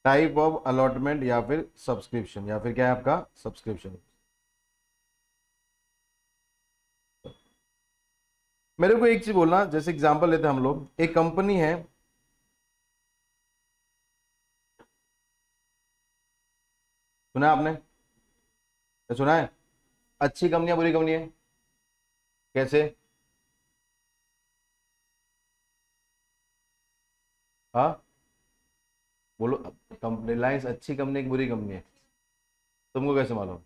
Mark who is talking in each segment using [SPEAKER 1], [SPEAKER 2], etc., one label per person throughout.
[SPEAKER 1] Type of allotment या फिर subscription, या फिर क्या है आपका सब्सक्रिप्शन। मेरे को एक चीज बोलना, जैसे एग्जांपल लेते हैं हम लोग, एक कंपनी है, सुना है आपने, क्या सुना है? अच्छी कंपनी है बुरी कंपनी है? कैसे? हाँ बोलो। कंपनी रिलायंस अच्छी कंपनी की बुरी कंपनी है? तुमको कैसे मालूम?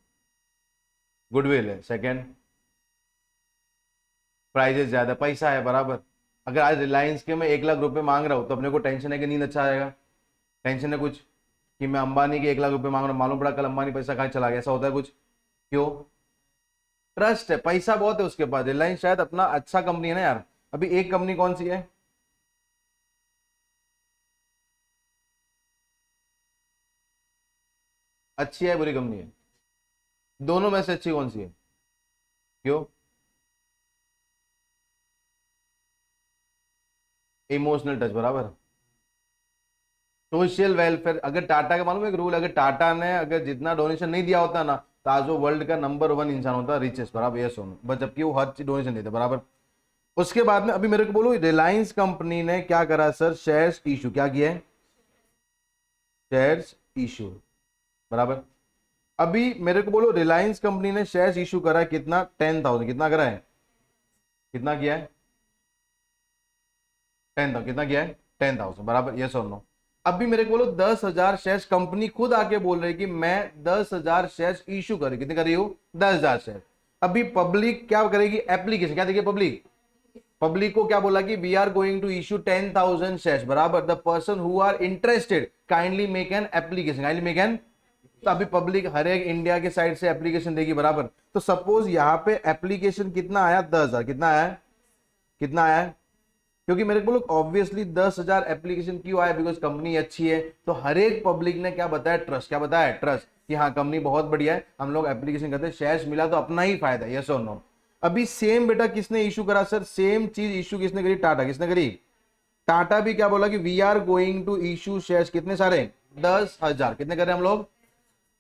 [SPEAKER 1] गुडविल है। सेकंड, प्राइजेस ज्यादा, पैसा है बराबर। अगर आज रिलायंस के मैं 1 लाख रुपए मांग रहा हूँ तो अपने को टेंशन है कि नींद अच्छा आएगा? टेंशन है कुछ कि मैं अंबानी के 1 लाख रुपए मांग रहा हूँ, मालूम पड़ा कल अंबानी पैसा कहाँ चला गया, ऐसा होता है कुछ? क्यों? ट्रस्ट है, पैसा बहुत है उसके पास। रिलायंस शायद अपना अच्छा कंपनी है ना यार। अभी एक कंपनी कौन सी है? अच्छी है बुरी कंपनी है? दोनों में से अच्छी कौन सी है? क्यों? इमोशनल टच बराबर। सोशल वेलफेयर, अगर टाटा का मालूम है एक रूल, अगर टाटा ने अगर जितना डोनेशन नहीं दिया होता ना, तो आज वो वर्ल्ड का नंबर 1 इंसान होता, रिचेस्ट, बराबर, ये सुन, बस जबकि वो हर चीज डोनेशन देते बराबर। उसके बाद में अभी मेरे को बोलो, रिलायंस कंपनी ने क्या करा सर? शेयर्स इशू, क्या किया है? शेयर्स इशू, बराबर। अभी मेरे को बोलो, रिलायंस कंपनी ने शेयर्स इशू करा है कितना? 10,000, कितना करा है? कितना किया है? 10,000, कितना किया है? 10,000, बराबर, ये सुन लो। अभी मेरे को बोलो 10,000 शेयर्स, कंपनी खुद आके बोल रही है कि मैं 10,000 शेयर्स इशू कर रही, कितने कर रही हूं? 10,000 शेयर। अभी पब्लिक क्या करेगी? एप्लीकेशन क्या देखिए, पब्लिक, पब्लिक को क्या बोला कि we are going to issue 10,000 shares, बराबर, the person who are interested kindly make an application, kindly make an. तो अभी पब्लिक हर एक इंडिया के साइड से एप्लीकेशन देगी, बराबर। तो सपोज यहां पे एप्लीकेशन कितना आया? 10,000, कितना आया है? कितना आया है? क्योंकि मेरे को लोग ऑब्वियसली 10,000 एप्लीकेशन क्यों आया? बिकॉज कंपनी अच्छी है, तो हर एक पब्लिक ने क्या बताया? ट्रस्ट, क्या बताया? ट्रस्ट, कि हाँ कंपनी बहुत बढ़िया है, हम लोग एप्लीकेशन करते हैं, शेयर्स मिला तो अपना ही फायदा, यस और नो। अभी सेम बेटा किसने इशू करा सर? सेम चीज इशू किसने करी? टाटा, किसने करी? टाटा भी क्या बोला कि we are going to issue shares, कितने सारे? 10,000, कितने कर रहे हैं हम लोग,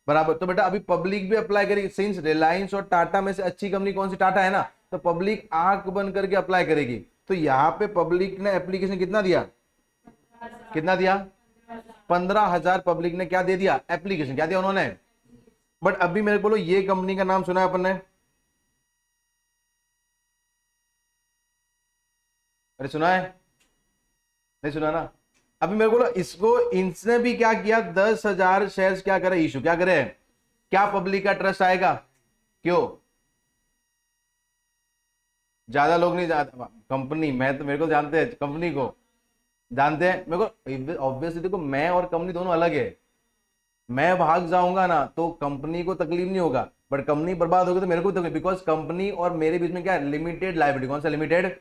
[SPEAKER 1] बराबर। तो बेटा अभी पब्लिक भी अप्लाई करेगी, सिंस रिलायंस और टाटा में से अच्छी कंपनी कौन सी? टाटा है ना, तो पब्लिक आंख बंद करके अप्लाई करेगी। तो यहां पे पब्लिक ने एप्लीकेशन कितना दिया? कितना दिया? 15,000 पब्लिक ने क्या दे दिया? एप्लीकेशन, क्या दिया उन्होंने? बट अभी मेरे को बोलो, ये कंपनी का नाम सुना है अपन ने? अरे सुना है? नहीं सुना ना? अभी मेरे को बोलो, इसको इसने भी क्या किया? 10,000 शेयर्स क्या करे? इशू, क्या करे? क्या पब्लिक का ट्रस्ट आएगा? क्यों? ज्यादा लोग नहीं जानते कंपनी, मैं तो, मेरे को जानते हैं कंपनी को, जानते हैं मेरे को, ऑब्वियसली देखो मैं और कंपनी दोनों अलग है। मैं भाग जाऊंगा ना तो कंपनी को तकलीफ नहीं होगा, बट कंपनी बर्बाद होगी तो मेरे को तकलीफ, बिकॉज कंपनी और मेरे बीच में क्या है? Limited liability. कौन सा लिमिटेड?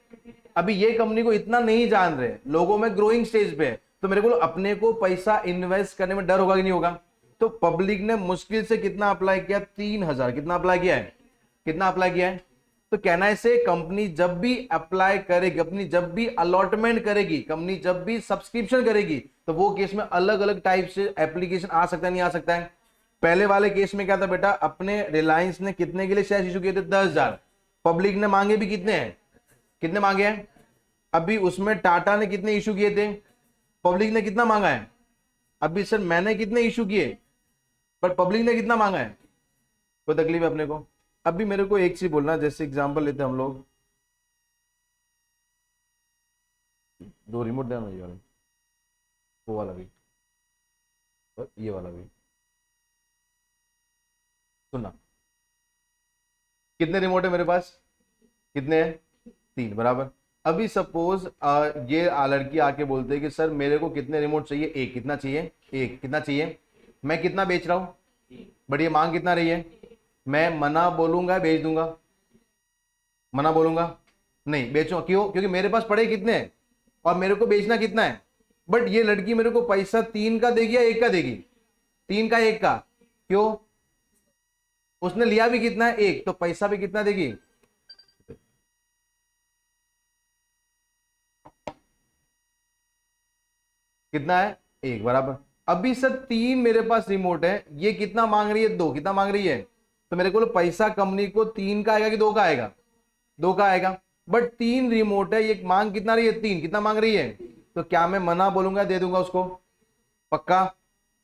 [SPEAKER 1] अभी ये कंपनी को इतना नहीं जान रहे, लोगों में ग्रोइंग स्टेज पे है, तो मेरे को अपने को पैसा इन्वेस्ट करने में डर होगा कि नहीं होगा? तो पब्लिक ने मुश्किल से कितना अप्लाई किया? 3,000, कितना अप्लाई किया है? कितना अप्लाई किया है? तो कहना है से कंपनी जब भी अप्लाई करेगी, अपनी जब भी अलॉटमेंट करेगी, कंपनी जब भी सब्सक्रिप्शन करेगी, तो वो केस में अलग अलग टाइप से एप्लीकेशन आ सकता है, नहीं आ सकता है? पहले वाले केस में क्या था बेटा? अपने रिलायंस ने कितने के लिए शेयर इशू किए थे? 10,000। पब्लिक ने मांगे भी कितने हैं? कितने मांगे हैं? अभी उसमें टाटा ने कितने इशू किए थे? पब्लिक ने कितना मांगा है? अभी सर मैंने कितने इशू किए, पर पब्लिक ने कितना मांगा है? कोई तकलीफ है अपने को? अभी मेरे को एक चीज बोलना, जैसे एग्जांपल लेते हैं हम लोग, दो रिमोट देना, ये वाला, वो वाला भी, और ये वाला भी। सुनना, कितने रिमोट है मेरे पास? कितने हैं? 3, बराबर। अभी सपोज ये लड़की आके बोलते हैं कि सर मेरे को कितने रिमोट चाहिए? एक, कितना चाहिए? एक, कितना चाहिए? मैं कितना बेच रहा हूं? बट ये मांग कितना रही है? मैं मना बोलूंगा, बेच दूंगा? मना बोलूंगा, नहीं बेचो, क्यों? क्योंकि मेरे पास पड़े कितने हैं और मेरे को बेचना कितना है। बट ये लड़की मेरे को पैसा 3 का देगी या 1 का देगी? 3 का, 1 का। क्यों? उसने लिया भी कितना है? 1, तो पैसा भी कितना देगी? कितना है? 1, बराबर। अभी सर 3 मेरे पास रिमोट है, ये कितना मांग रही है? 2। कितना मांग रही है? तो मेरे को पैसा कंपनी को 3 का आएगा कि 2 का आएगा? 2 का आएगा। बट 3 रिमोट है, ये मांग कितना रही है? 3। कितना मांग रही है? तो क्या मैं मना बोलूंगा, दे दूंगा उसको? पक्का?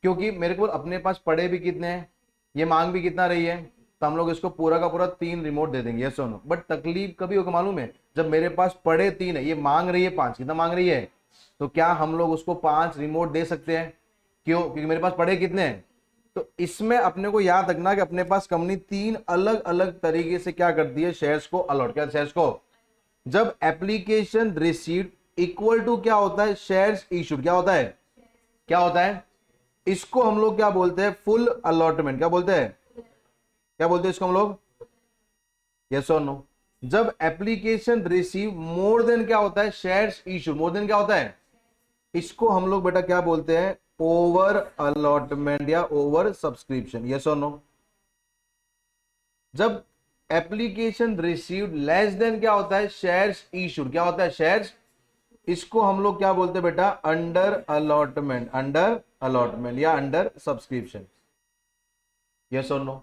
[SPEAKER 1] क्योंकि मेरे को अपने पास पड़े भी कितने हैं, ये मांग भी कितना रही है, तो हम लोग इसको पूरा का पूरा 3 रिमोट दे देंगे। यस और नो? बट तकलीफ कभी होगा मालूम है, जब मेरे पास पड़े 3 है, ये मांग रही है 5। कितना मांग रही है? तो क्या हम लोग उसको 5 रिमोट दे सकते हैं? क्यों? क्योंकि मेरे पास पड़े कितने हैं। तो इसमें अपने को याद रखना कि अपने पास कंपनी 3 अलग अलग तरीके से क्या करती है, शेयर्स को अलॉट। क्या? शेयर्स को। जब एप्लीकेशन रिसीव्ड इक्वल टू क्या होता है, शेयर्स इशूड। क्या होता है? क्या होता है? इसको हम लोग क्या बोलते हैं? Full allotment. क्या बोलते हैं? क्या बोलते हैं इसको हम लोग? यस और नो? जब एप्लीकेशन रिसीव मोर देन क्या होता है, शेयर्स इशू। मोर देन क्या होता है? इसको हम लोग बेटा क्या बोलते हैं? ओवर अलॉटमेंट या ओवर सब्सक्रिप्शन। यस और नो? जब एप्लीकेशन रिसीव्ड लेस देन क्या होता है, शेयर्स इशूड। क्या होता है? शेयर्स। इसको हम लोग क्या बोलते हैं बेटा? Under allotment. अंडर अलॉटमेंट या अंडर सब्सक्रिप्शन। यस और नो?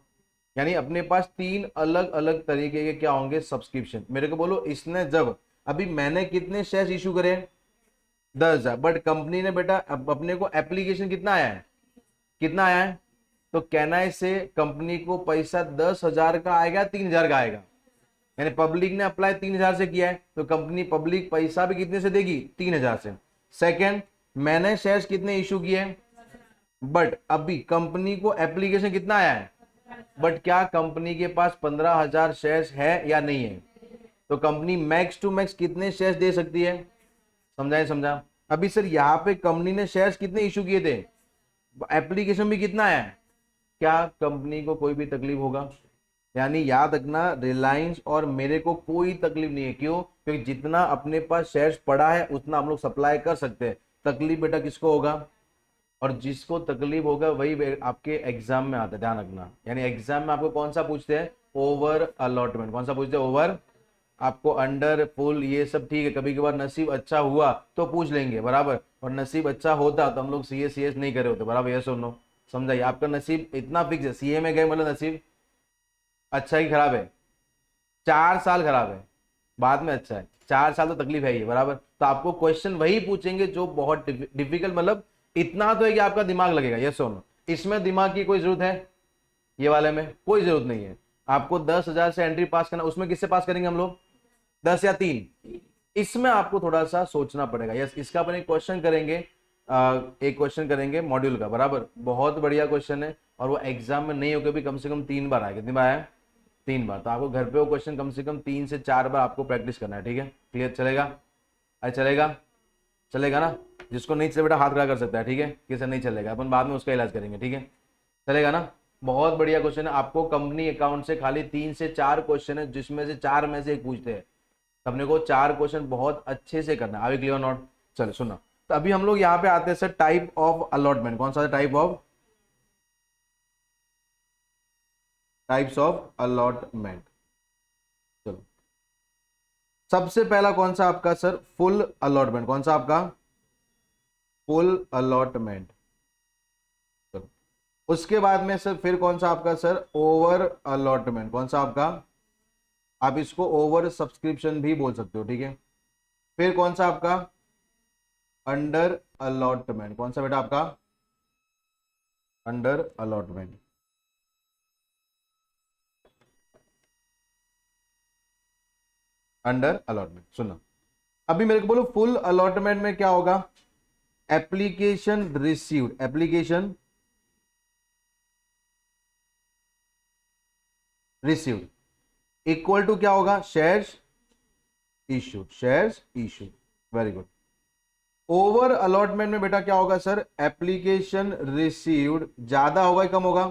[SPEAKER 1] यानी अपने पास 3 अलग अलग तरीके के क्या होंगे, सब्सक्रिप्शन। मेरे को बोलो, इसने जब अभी मैंने कितने शेयर इशू करे? 10,000। बट कंपनी ने बेटा अपने को एप्लीकेशन कितना आया है? कितना आया है? तो कहना है से कंपनी को पैसा 10,000 का आएगा, 3,000 का आएगा। यानी पब्लिक ने अप्लाई 3,000 से किया है, तो कंपनी पब्लिक पैसा भी कितने से देगी? 3,000 से। सेकंड, मैंने शेयर्स कितने इशू किए? बट अभी कंपनी को एप्लीकेशन कितना आया है? बट क्या कंपनी के पास 15,000 शेयर्स है या नहीं है? तो कंपनी मैक्स टू मैक्स कितने शेयर्स दे सकती है? समझाए? समझा? अभी सर यहाँ पे कंपनी ने शेयर्स कितने इशू किए थे, एप्लीकेशन भी कितना आया है, क्या कंपनी को कोई भी तकलीफ होगा? यानी याद रखना, रिलायंस और मेरे को कोई तकलीफ नहीं है। क्यों? क्योंकि जितना अपने पास शेयर्स पड़ा है उतना हम लोग सप्लाई कर सकते हैं। तकलीफ बेटा किसको होगा? और जिसको तकलीफ होगा वही आपके एग्जाम में आता है, ध्यान रखना। यानी एग्जाम में आपको कौन सा पूछते हैं? Over allotment. कौन सा पूछते हैं? ओवर। आपको अंडर, फुल, ये सब ठीक है, कभी कभार नसीब अच्छा हुआ तो पूछ लेंगे, बराबर। और नसीब अच्छा होता तो हम लोग सीएस नहीं करे होते, बराबर। यस और नो? समझाइए? आपका नसीब इतना फिक्स है, सीए में गए मतलब नसीब अच्छा ही खराब है? 4 साल खराब है, बाद में अच्छा है। 4 साल तो तकलीफ है ही, बराबर। तो आपको क्वेश्चन वही पूछेंगे जो बहुत डिफिकल्ट, मतलब इतना तो है कि आपका दिमाग लगेगा। यस और नो? इसमें दिमाग की कोई जरूरत है? ये वाले में कोई जरूरत नहीं है। आपको 10,000 से एंट्री पास करना, उसमें किससे पास करेंगे हम लोग? 10 या 3? इसमें आपको थोड़ा सा सोचना पड़ेगा। यस, इसका अपन एक क्वेश्चन करेंगे, एक क्वेश्चन करेंगे मॉड्यूल का, बराबर। बहुत बढ़िया क्वेश्चन है, और वो एग्जाम में नहीं होकर भी कम से कम 3 बार आया। कितनी बार आया? 3 बार। तो आपको घर पे वो क्वेश्चन कम से कम 3 से 4 बार आपको प्रैक्टिस करना है। ठीक है? क्लियर? चलेगा? अरे चलेगा? चलेगा ना? जिसको नहीं चले बेटा हाथ खड़ा कर सकता है। ठीक है? किसे नहीं चलेगा, अपन बाद में उसका इलाज करेंगे। ठीक है? चलेगा ना? बहुत बढ़िया क्वेश्चन है। आपको कंपनी अकाउंट से खाली 3 से 4 क्वेश्चन है, जिसमें से 4 में से एक पूछते हैं। अपने को 4 क्वेश्चन बहुत अच्छे से करना है। आगे क्लियर नॉट? चलो सुनो, तो अभी हम लोग यहाँ पे आते हैं सर, टाइप ऑफ अलॉटमेंट। कौन सा type of? Types of allotment. चलो, सबसे पहला कौन सा आपका सर? Full allotment. कौन सा आपका? Full allotment. चलो, उसके बाद में सर फिर कौन सा आपका सर? Over allotment. कौन सा आपका? आप इसको ओवर सब्सक्रिप्शन भी बोल सकते हो। ठीक है? फिर कौन सा आपका? Under allotment. कौन सा बेटा आपका? Under allotment. Under allotment. सुनो, अभी मेरे को बोलो फुल अलॉटमेंट में क्या होगा? Application received. Application received equal to क्या होगा? Shares issued. Shares issued. Very good. Over allotment में बेटा क्या होगा सर? एप्लीकेशन रिसीव्ड ज्यादा होगा या कम होगा?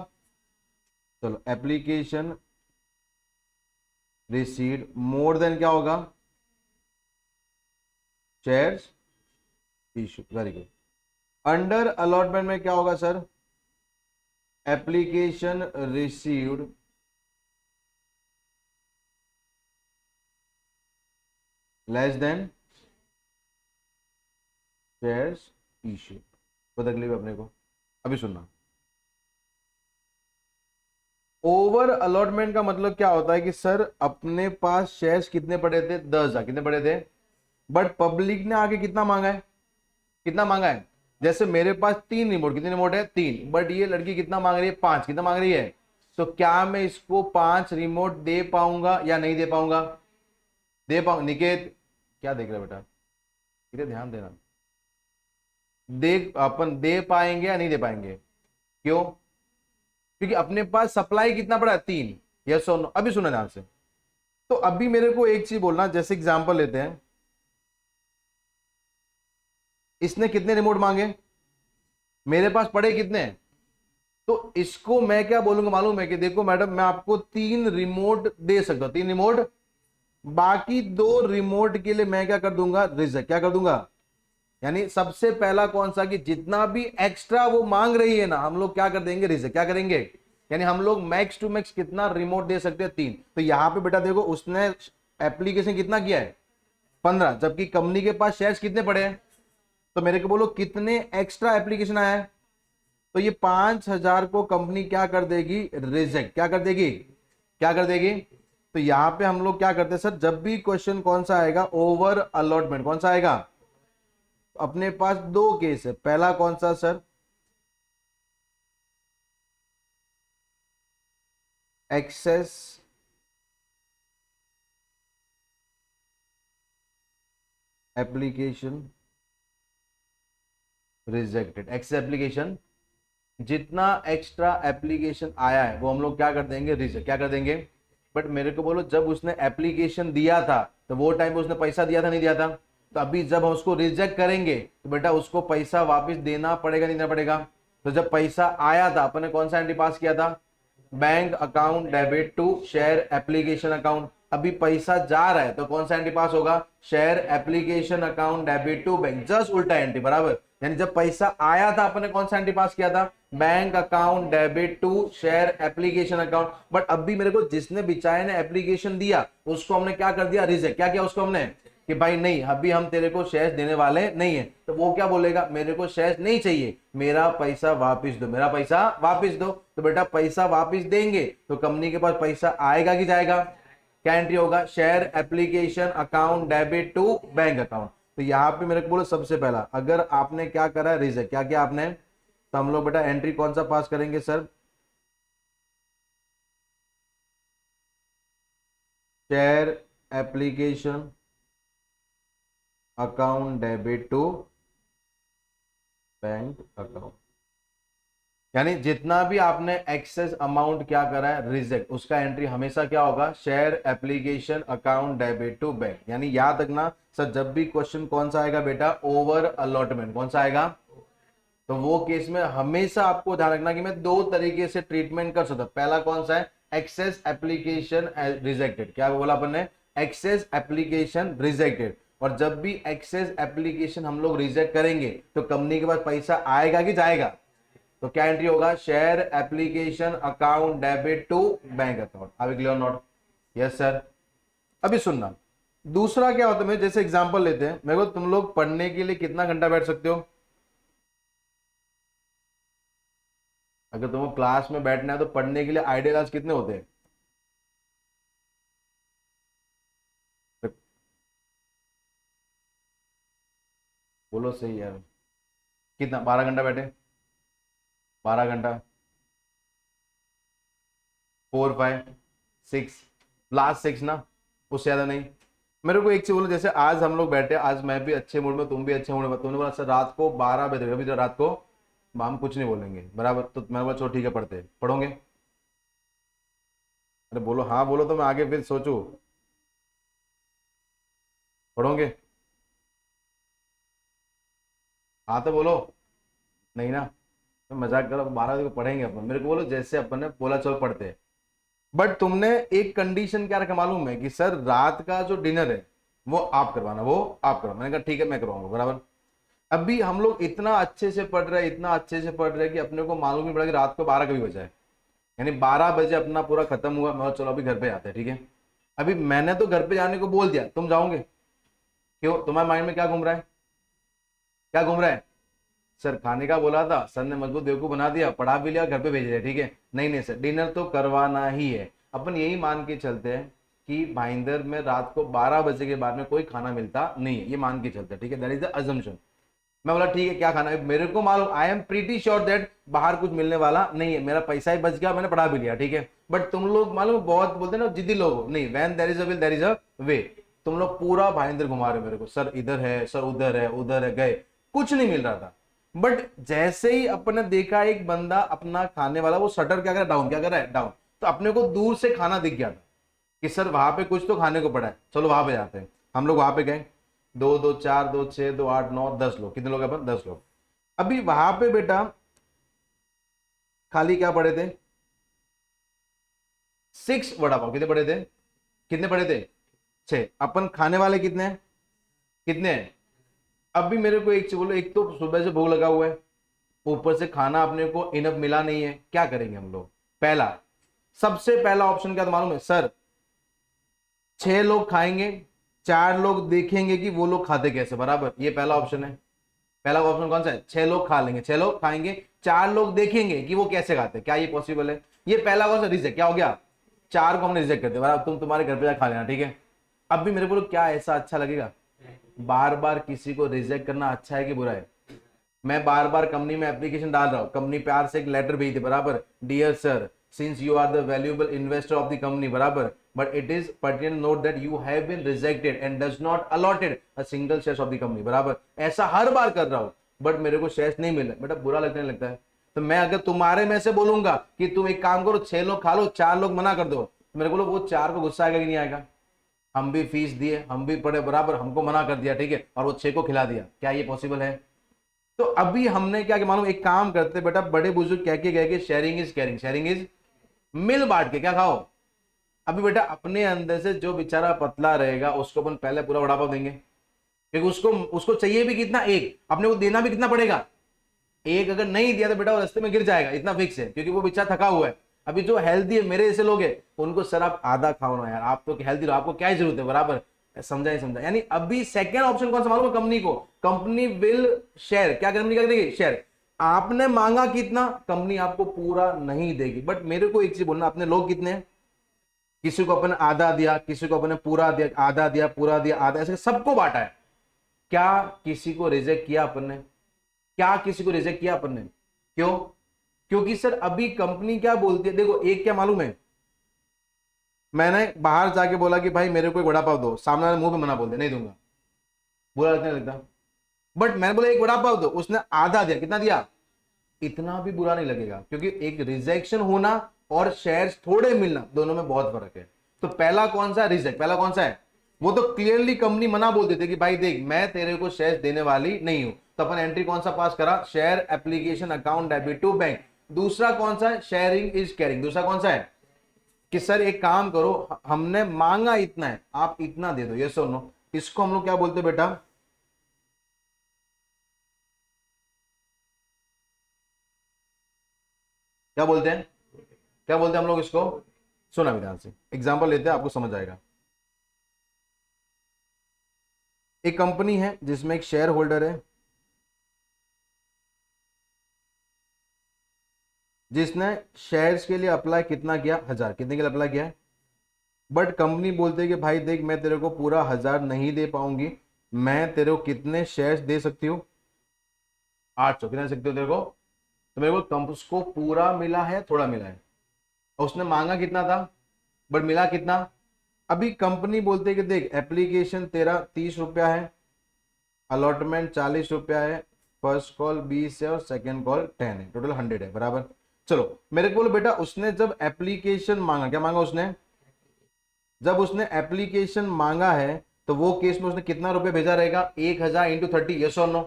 [SPEAKER 1] चलो, एप्लीकेशन रिसीव्ड मोर देन क्या होगा? Shares issued. Very good. Under allotment में क्या होगा sir? Application received less than shares issue. कोई तकलीफ है अपने को? अभी सुनना, ओवर अलॉटमेंट का मतलब क्या होता है कि सर अपने पास शेयर्स कितने पड़े थे, 10,000, कितने पड़े थे, बट पब्लिक ने आगे कितना मांगा है, कितना मांगा है। जैसे मेरे पास 3 रिमोट, कितने रिमोट है, 3, बट ये लड़की कितना मांग रही है, 5, कितना मांग रही है। तो क्या मैं इसको 5 रिमोट दे पाऊंगा या नहीं दे पाऊंगा, दे पाऊंगा। निकेत क्या देख रहे हो बेटा, इधर ध्यान देना, देख अपन दे पाएंगे या नहीं दे पाएंगे, क्यों, क्योंकि अपने पास सप्लाई कितना पड़ा है, 3। यस और नो, अभी सुना ध्यान से। तो अभी मेरे को एक चीज बोलना, जैसे एग्जांपल लेते हैं, इसने कितने रिमोट मांगे, मेरे पास पड़े कितने हैं? तो इसको मैं क्या बोलूंगा मालूम है कि देखो मैडम, मैं आपको 3 रिमोट दे सकता हूं, 3 रिमोट, बाकी 2 रिमोट के लिए मैं क्या कर दूंगा, रिजेक्ट, क्या कर दूंगा। यानी सबसे पहला कौन सा, कि जितना भी एक्स्ट्रा वो मांग रही है ना, हम लोग क्या कर देंगे, रिजेक्ट, क्या करेंगे। यानी हम लोग मैक्स टू मैक्स कितना रिमोट दे सकते हैं, 3। तो यहां पे बेटा देखो, उसने एप्लीकेशन कितना किया है, 15, जबकि कंपनी के पास शेयर्स कितने पड़े हैं। तो मेरे को बोलो कितने एक्स्ट्रा एप्लीकेशन आया है। तो ये 5,000 को कंपनी क्या कर देगी, रिजेक्ट, क्या कर देगी, क्या कर देगी। तो यहां पे हम लोग क्या करते हैं सर, जब भी क्वेश्चन कौन सा आएगा, ओवर अलॉटमेंट, कौन सा आएगा। तो अपने पास 2 केस है, पहला कौन सा sir, excess application rejected. Excess application, जितना एक्स्ट्रा एप्लीकेशन आया है वो हम लोग क्या कर देंगे, रिजेक्ट, क्या कर देंगे। बट मेरे को बोलो, जब उसने एप्लीकेशन दिया था तो वो टाइम पे उसने पैसा दिया था, नहीं दिया था। तो अभी जब हम उसको रिजेक्ट करेंगे तो बेटा उसको पैसा वापस देना पड़ेगा, नहीं देना पड़ेगा। तो जब पैसा आया था अपन ने कौन सा एंट्री पास किया था, bank account debit to share application account. अभी पैसा जा रहा है तो कौन सा एंट्री पास होगा, share application account debit to bank, just उल्टा एंट्री, बराबर। यानी जब पैसा आया था अपन ने कौन सा एंट्री पास किया था, bank account debit to share application account. But अभी मेरे को जिसने बिचारे ने एप्लीकेशन दिया उसको हमने क्या कर दिया, रिजेक्ट, क्या किया उसको हमने, कि भाई नहीं अभी हम तेरे को शेयर्स देने वाले नहीं है। तो वो क्या बोलेगा, मेरे को शेयर्स नहीं चाहिए, मेरा पैसा वापस दो, मेरा पैसा वापस दो। तो बेटा पैसा वापस देंगे तो कंपनी के पास पैसा आएगा कि जाएगा, क्या एंट्री होगा, share application account debit to bank account. तो यहां पे मेरे को बोलो, सबसे पहला अगर आपने क्या करा, रिजेक्ट, क्या किया आपने, तो हम लोग बेटा एंट्री कौन सा पास करेंगे sir, share application account debit to bank account. यानी जितना भी आपने एक्सेस अमाउंट क्या करा है, रिजेक्ट, उसका एंट्री हमेशा क्या होगा, share application account debit to bank. यानी याद रखना सर, जब भी क्वेश्चन कौन सा आएगा बेटा, ओवर अलॉटमेंट, कौन सा आएगा, तो वो केस में हमेशा आपको ध्यान रखना कि मैं 2 तरीके से ट्रीटमेंट कर सकता हूं। पहला कौन सा है, एक्सेस एप्लीकेशन रिजेक्टेड, क्या बोला अपन ने, एक्सेस एप्लीकेशन रिजेक्टेड। और जब भी एक्सेस एप्लीकेशन हम लोग रिजेक्ट करेंगे तो कंपनी के पास पैसा आएगा कि जाएगा। तो क्या एंट्री होगा, share application account debit to bank account. अभी क्लियर नोट, यस सर। अभी सुनना, दूसरा क्या होता है, जैसे एग्जांपल लेते हैं, मेरे को तुम लोग पढ़ने के लिए कितना घंटा बैठ सकते हो, अगर तुमको क्लास में बैठना है तो पढ़ने के लिए आइडियल आज कितने होते हैं, तो बोलो सही यार, कितना, 12 घंटा बैठे, 12 घंटा, 4 5 6, लास्ट 6 ना, उससे ज्यादा नहीं। मेरे को एक चीज बोलो, जैसे आज हम लोग बैठे, आज मैं भी अच्छे मूड में, तुम भी अच्छे मूड में, तुमने बोला सर रात को 12 बजे, अभी तो रात को हम कुछ नहीं बोलेंगे, बराबर। तो मैंने बोला चलो ठीक है, पढ़ते पढ़ोगे, अरे बोलो हाँ, बोलो तो मैं आगे फिर सोचू, पढ़ोगे, हाँ तो बोलो, नहीं ना, मैं मजाक करो, 12 बजे को पढ़ेंगे अपन, मेरे को बोलो जैसे अपन ने बोला चलो पढ़ते हैं। बट तुमने एक कंडीशन क्या रखा मालूम है, कि सर रात का जो डिनर है वो आप करवाना, वो आप करवाना। मैंने कहा ठीक है मैं करवाऊंगा, बराबर। अभी हम लोग इतना अच्छे से पढ़ रहे हैं, इतना अच्छे से पढ़ रहे हैं कि अपने को मालूम नहीं पड़ा कि रात को 12 कभी बजा है। यानी 12 बजे अपना पूरा खत्म हुआ, मैं बोला, चलो अभी घर पे आते हैं, ठीक है। अभी मैंने तो घर पे जाने को बोल दिया, तुम जाओगे, क्यों, तुम्हारे माइंड में क्या घूम रहा है, क्या घूम रहा है, सर खाने का बोला था, सर ने मजबूत बेवकूफ बना दिया, पढ़ा भी लिया, घर पे भेज दिया, ठीक है। नहीं नहीं सर, डिनर तो करवाना ही है। अपन यही मान के चलते हैं कि भाईंदर में रात को 12 बजे के बाद में कोई खाना मिलता नहीं है, ये मान के चलते हैं, ठीक है। That is the assumption. मैं बोला ठीक है क्या खाना है, मेरे को मालूम, I am pretty sure that बाहर कुछ मिलने वाला नहीं है, मेरा पैसा ही बच गया, मैंने पढ़ा भी लिया, ठीक है। बट तुम लोग मालूम बहुत बोलते हैं ना जिद्दी लोग हो, नहीं, when there is a will there is a way. तुम लोग पूरा भाईंदर घुमा रहे हो मेरे को, सर इधर है, सर उधर है, उधर है, गए, कुछ नहीं मिल रहा था। बट जैसे ही अपने देखा एक बंदा अपना खाने वाला, वो शटर क्या कर रहा है, डाउन, क्या कर रहा है, डाउन, तो अपने को दूर से खाना दिख गया था कि सर वहां पे कुछ तो खाने को पड़ा है, चलो वहां पे जाते हैं। हम लोग वहां पे गए, 2 2 4 2 6 2 8 9 10 लोग, कितने लोग हैं अपन, 10 लोग। अभी वहां पे बेटा खाली क्या पड़े थे, 6 वड़ा पाव, कितने पड़े थे, कितने पड़े थे, 6। अपन खाने वाले कितने हैं, कितने हैं। अब भी मेरे को एक चीज बोलो, एक तो सुबह से भूख लगा हुआ है, ऊपर से खाना अपने को इनफ मिला नहीं है, क्या करेंगे हम लोग। पहला, सबसे पहला ऑप्शन क्या था मालूम है सर, 6 लोग खाएंगे, 4 लोग देखेंगे कि वो लोग खाते कैसे, बराबर, ये पहला ऑप्शन है। पहला ऑप्शन कौन सा है, 6 लोग खा लेंगे, 6 लोग खाएंगे, 4 लोग देखेंगे कि वो कैसे खाते हैं, क्या ये पॉसिबल है। ये पहला कौन सा रिजेक्ट, क्या हो गया, 4 को हमने रिजेक्ट कर दिया, बराबर, तुम तुम्हारे घर पे जा खा लेना, ठीक है। अब भी मेरे बोलो क्या ऐसा अच्छा लगेगा, बार बार किसी को रिजेक्ट करना अच्छा है कि बुरा है। मैं बार बार कंपनी में एप्लीकेशन डाल रहा हूं, कंपनी प्यार से एक लेटर भेज दे, बराबर, dear sir, since you are the valuable investor of the company, बराबर, but it is pertinent note that you have been rejected and does not allotted a single share of the company, बराबर। ऐसा हर बार कर रहा हूं, but मेरे को shares नहीं मिले, बेटा बुरा लगने लगता है। तो मैं अगर तुम्हारे में से बोलूंगा कि तुम एक काम करो, 6 लोग खा लो, 4 लोग मना कर दो, तो मेरे को वो 4 को गुस्सा आएगा कि नहीं आएगा। हम भी फीस दिए, हम भी पढ़े, बराबर, हमको मना कर दिया, ठीक है, और वो 6 को खिला दिया, क्या ये पॉसिबल है। तो अभी हमने क्या कि मालूम, एक काम करते बेटा, बड़े बुजुर्ग कह के गए कि sharing is caring, sharing is, मिल बांट के क्या खाओ। अभी बेटा अपने अंदर से जो बेचारा पतला रहेगा उसको अपन पहले पूरा वड़ा पाव देंगे, क्योंकि उसको उसको चाहिए भी कितना, एक, अपने को देना भी कितना पड़ेगा, एक। अगर नहीं दिया तो बेटा वो रास्ते में गिर जाएगा, इतना फिक्स है, क्योंकि वो बेचारा थका हुआ है। अभी जो हेल्दी है, मेरे जैसे लोग हैं, उनको सर आप आधा खाओ ना यार, आप तो हेल्दी रहो, आपको क्या जरूरत है, बराबर, समझा ही समझा। यानी अभी सेकंड ऑप्शन कौन सा मालूम है, कंपनी को, कंपनी विल शेयर, क्या कंपनी क्या करेगी, शेयर। आपने मांगा कितना, कंपनी आपको पूरा नहीं देगी, बट मेरे को एक चीज बोलना, अपने लोग कितने हैं, किसी को अपने आधा दिया, किसी को अपने पूरा दिया, आधा दिया, पूरा दिया, आधा, ऐसे सबको बांटा है। क्या किसी को रिजेक्ट किया अपन ने, क्या किसी को रिजेक्ट किया अपन ने, क्यों, क्योंकि सर अभी कंपनी क्या बोलती है, देखो एक क्या मालूम है, मैंने बाहर जाके बोला कि भाई मेरे को एक वड़ा पाव दो, सामने वाले मुंह पे मना बोल दे, नहीं दूंगा, बुरा लगने लगता। बट मैंने बोला एक वड़ा पाव दो, उसने आधा दिया, कितना दिया, इतना भी बुरा नहीं लगेगा, क्योंकि एक रिजेक्शन होना और शेयर्स थोड़े मिलना, दोनों में बहुत फर्क है। तो पहला कौन सा रिजेक्ट, पहला कौन सा है, वो तो क्लियरली कंपनी मना बोल देते कि भाई देख मैं तेरे को शेयर्स देने वाली नहीं हूं, तो अपन एंट्री कौन सा पास करा, share application account debit to bank. दूसरा कौन सा है, शेयरिंग इज केयरिंग। दूसरा कौन सा है कि सर एक काम करो, हमने मांगा इतना है, आप इतना दे दो, ये सुनो, इसको हम लोग क्या बोलते बेटा, क्या बोलते हैं, क्या बोलते हैं हम लोग इसको, सुना ध्यान से, एग्जांपल लेते हैं, आपको समझ आएगा। एक कंपनी है जिसमें एक शेयर होल्डर है, जिसने शेयर्स के लिए अप्लाई कितना किया, 1000, कितने के लिए अप्लाई किया है। बट कंपनी बोलती है कि भाई देख मैं तेरे को पूरा 1000 नहीं दे पाऊंगी, मैं तेरे को कितने शेयर्स दे सकती हूँ, 800, कितना दे सकती हो तेरे को। तो मेरे को उसको पूरा मिला है, थोड़ा मिला है, और उसने मांगा कितना था, बट मिला कितना। अभी कंपनी बोलते है कि देख एप्लीकेशन तेरा 30 रुपया है, अलॉटमेंट 40 रुपया है, फर्स्ट कॉल 20 है और सेकंड कॉल 10 है, टोटल 100 है, बराबर। चलो मेरे को बोलो बेटा, उसने जब एप्लीकेशन मांगा, क्या मांगा उसने, जब उसने एप्लीकेशन मांगा है, तो वो केस में उसने कितना रुपए भेजा रहेगा, 1000 इंटू 30, यस और नो।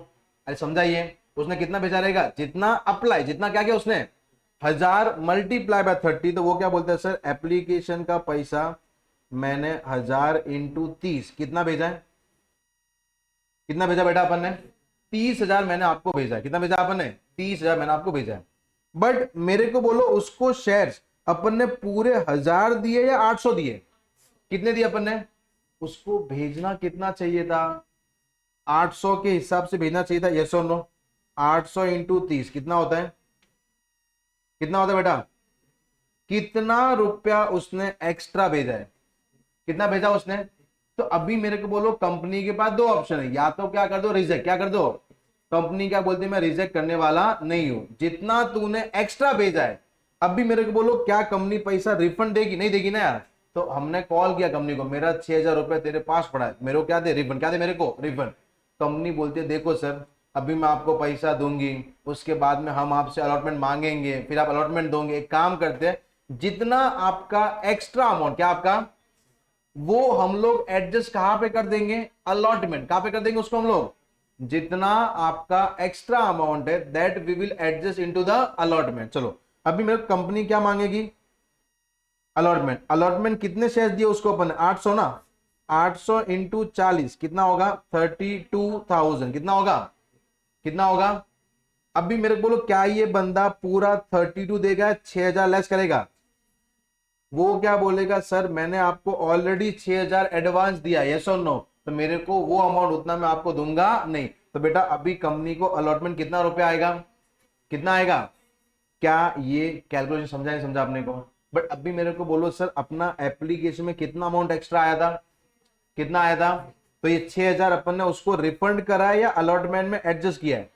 [SPEAKER 1] अरे समझाइए, उसने कितना भेजा रहेगा, जितना अप्लाई, जितना क्या किया उसने, 1000 मल्टीप्लाई बाय 30, तो वो क्या बोलते हैं सर, एप्लीकेशन का पैसा मैंने 1000 इंटू 30 कितना भेजा है, कितना भेजा बेटा अपन ने, 30,000 मैंने आपको भेजा है, कितना भेजा अपन ने, 30,000 मैंने आपको भेजा है। बट मेरे को बोलो उसको शेयर्स अपन ने पूरे 1000 दिए या 800 दिए, कितने दिए अपन ने, उसको भेजना कितना चाहिए था, 800 के हिसाब से भेजना चाहिए था, यस और नो। 800 इंटू 30 कितना होता है? कितना होता है बेटा? कितना रुपया उसने एक्स्ट्रा भेजा है? कितना भेजा उसने? तो अभी मेरे को बोलो, कंपनी के पास दो ऑप्शन है, या तो क्या कर दो, रिजेक्ट। क्या कर दो? कंपनी क्या बोलती है, मैं रिजेक्ट करने वाला नहीं हूं, जितना तूने एक्स्ट्रा भेजा है। अभी मेरे को बोलो, क्या कंपनी पैसा रिफंड देगी? नहीं देगी ना यार। तो हमने कॉल किया कंपनी को, मेरा 6,000 रुपए तेरे पास पड़ा है, मेरे को क्या दे? रिफंड। क्या दे मेरे को? रिफंड। कंपनी बोलती है देखो सर, अभी मैं आपको पैसा दूंगी, उसके बाद में हम आपसे अलॉटमेंट मांगेंगे, फिर आप अलॉटमेंट दोगे। एक काम करते हैं, जितना आपका एक्स्ट्रा अमाउंट, क्या आपका, वो हम लोग एडजस्ट कहां पे कर देंगे? अलॉटमेंट। कहां पे कर देंगे उसको हम लोग? जितना आपका एक्स्ट्रा अमाउंट है, that we will adjust into the allotment. चलो, अभी मेरे कंपनी क्या मांगेगी? अलॉटमेंट। अलॉटमेंट कितने शेयर दिए उसको अपन? 800 ना। 800 इंटू 40 कितना होगा? 32,000। कितना होगा? कितना होगा? अभी मेरे को बोलो, क्या ये बंदा पूरा 32 देगा, 6,000 लेस करेगा? वो क्या बोलेगा, सर मैंने आपको ऑलरेडी 6,000 एडवांस दिया, यस और नो, तो मेरे को वो अमाउंट उतना मैं आपको दूंगा नहीं। तो बेटा अभी कंपनी को अलॉटमेंट कितना रुपया आएगा? कितना आएगा? क्या ये कैलकुलेशन समझा नहीं समझा आपने को? बट अभी मेरे को बोलो, सर अपना एप्लीकेशन में कितना अमाउंट एक्स्ट्रा आया था? कितना आया था? तो ये 6,000 अपन ने उसको रिफंड करा है या अलॉटमेंट में एडजस्ट किया है?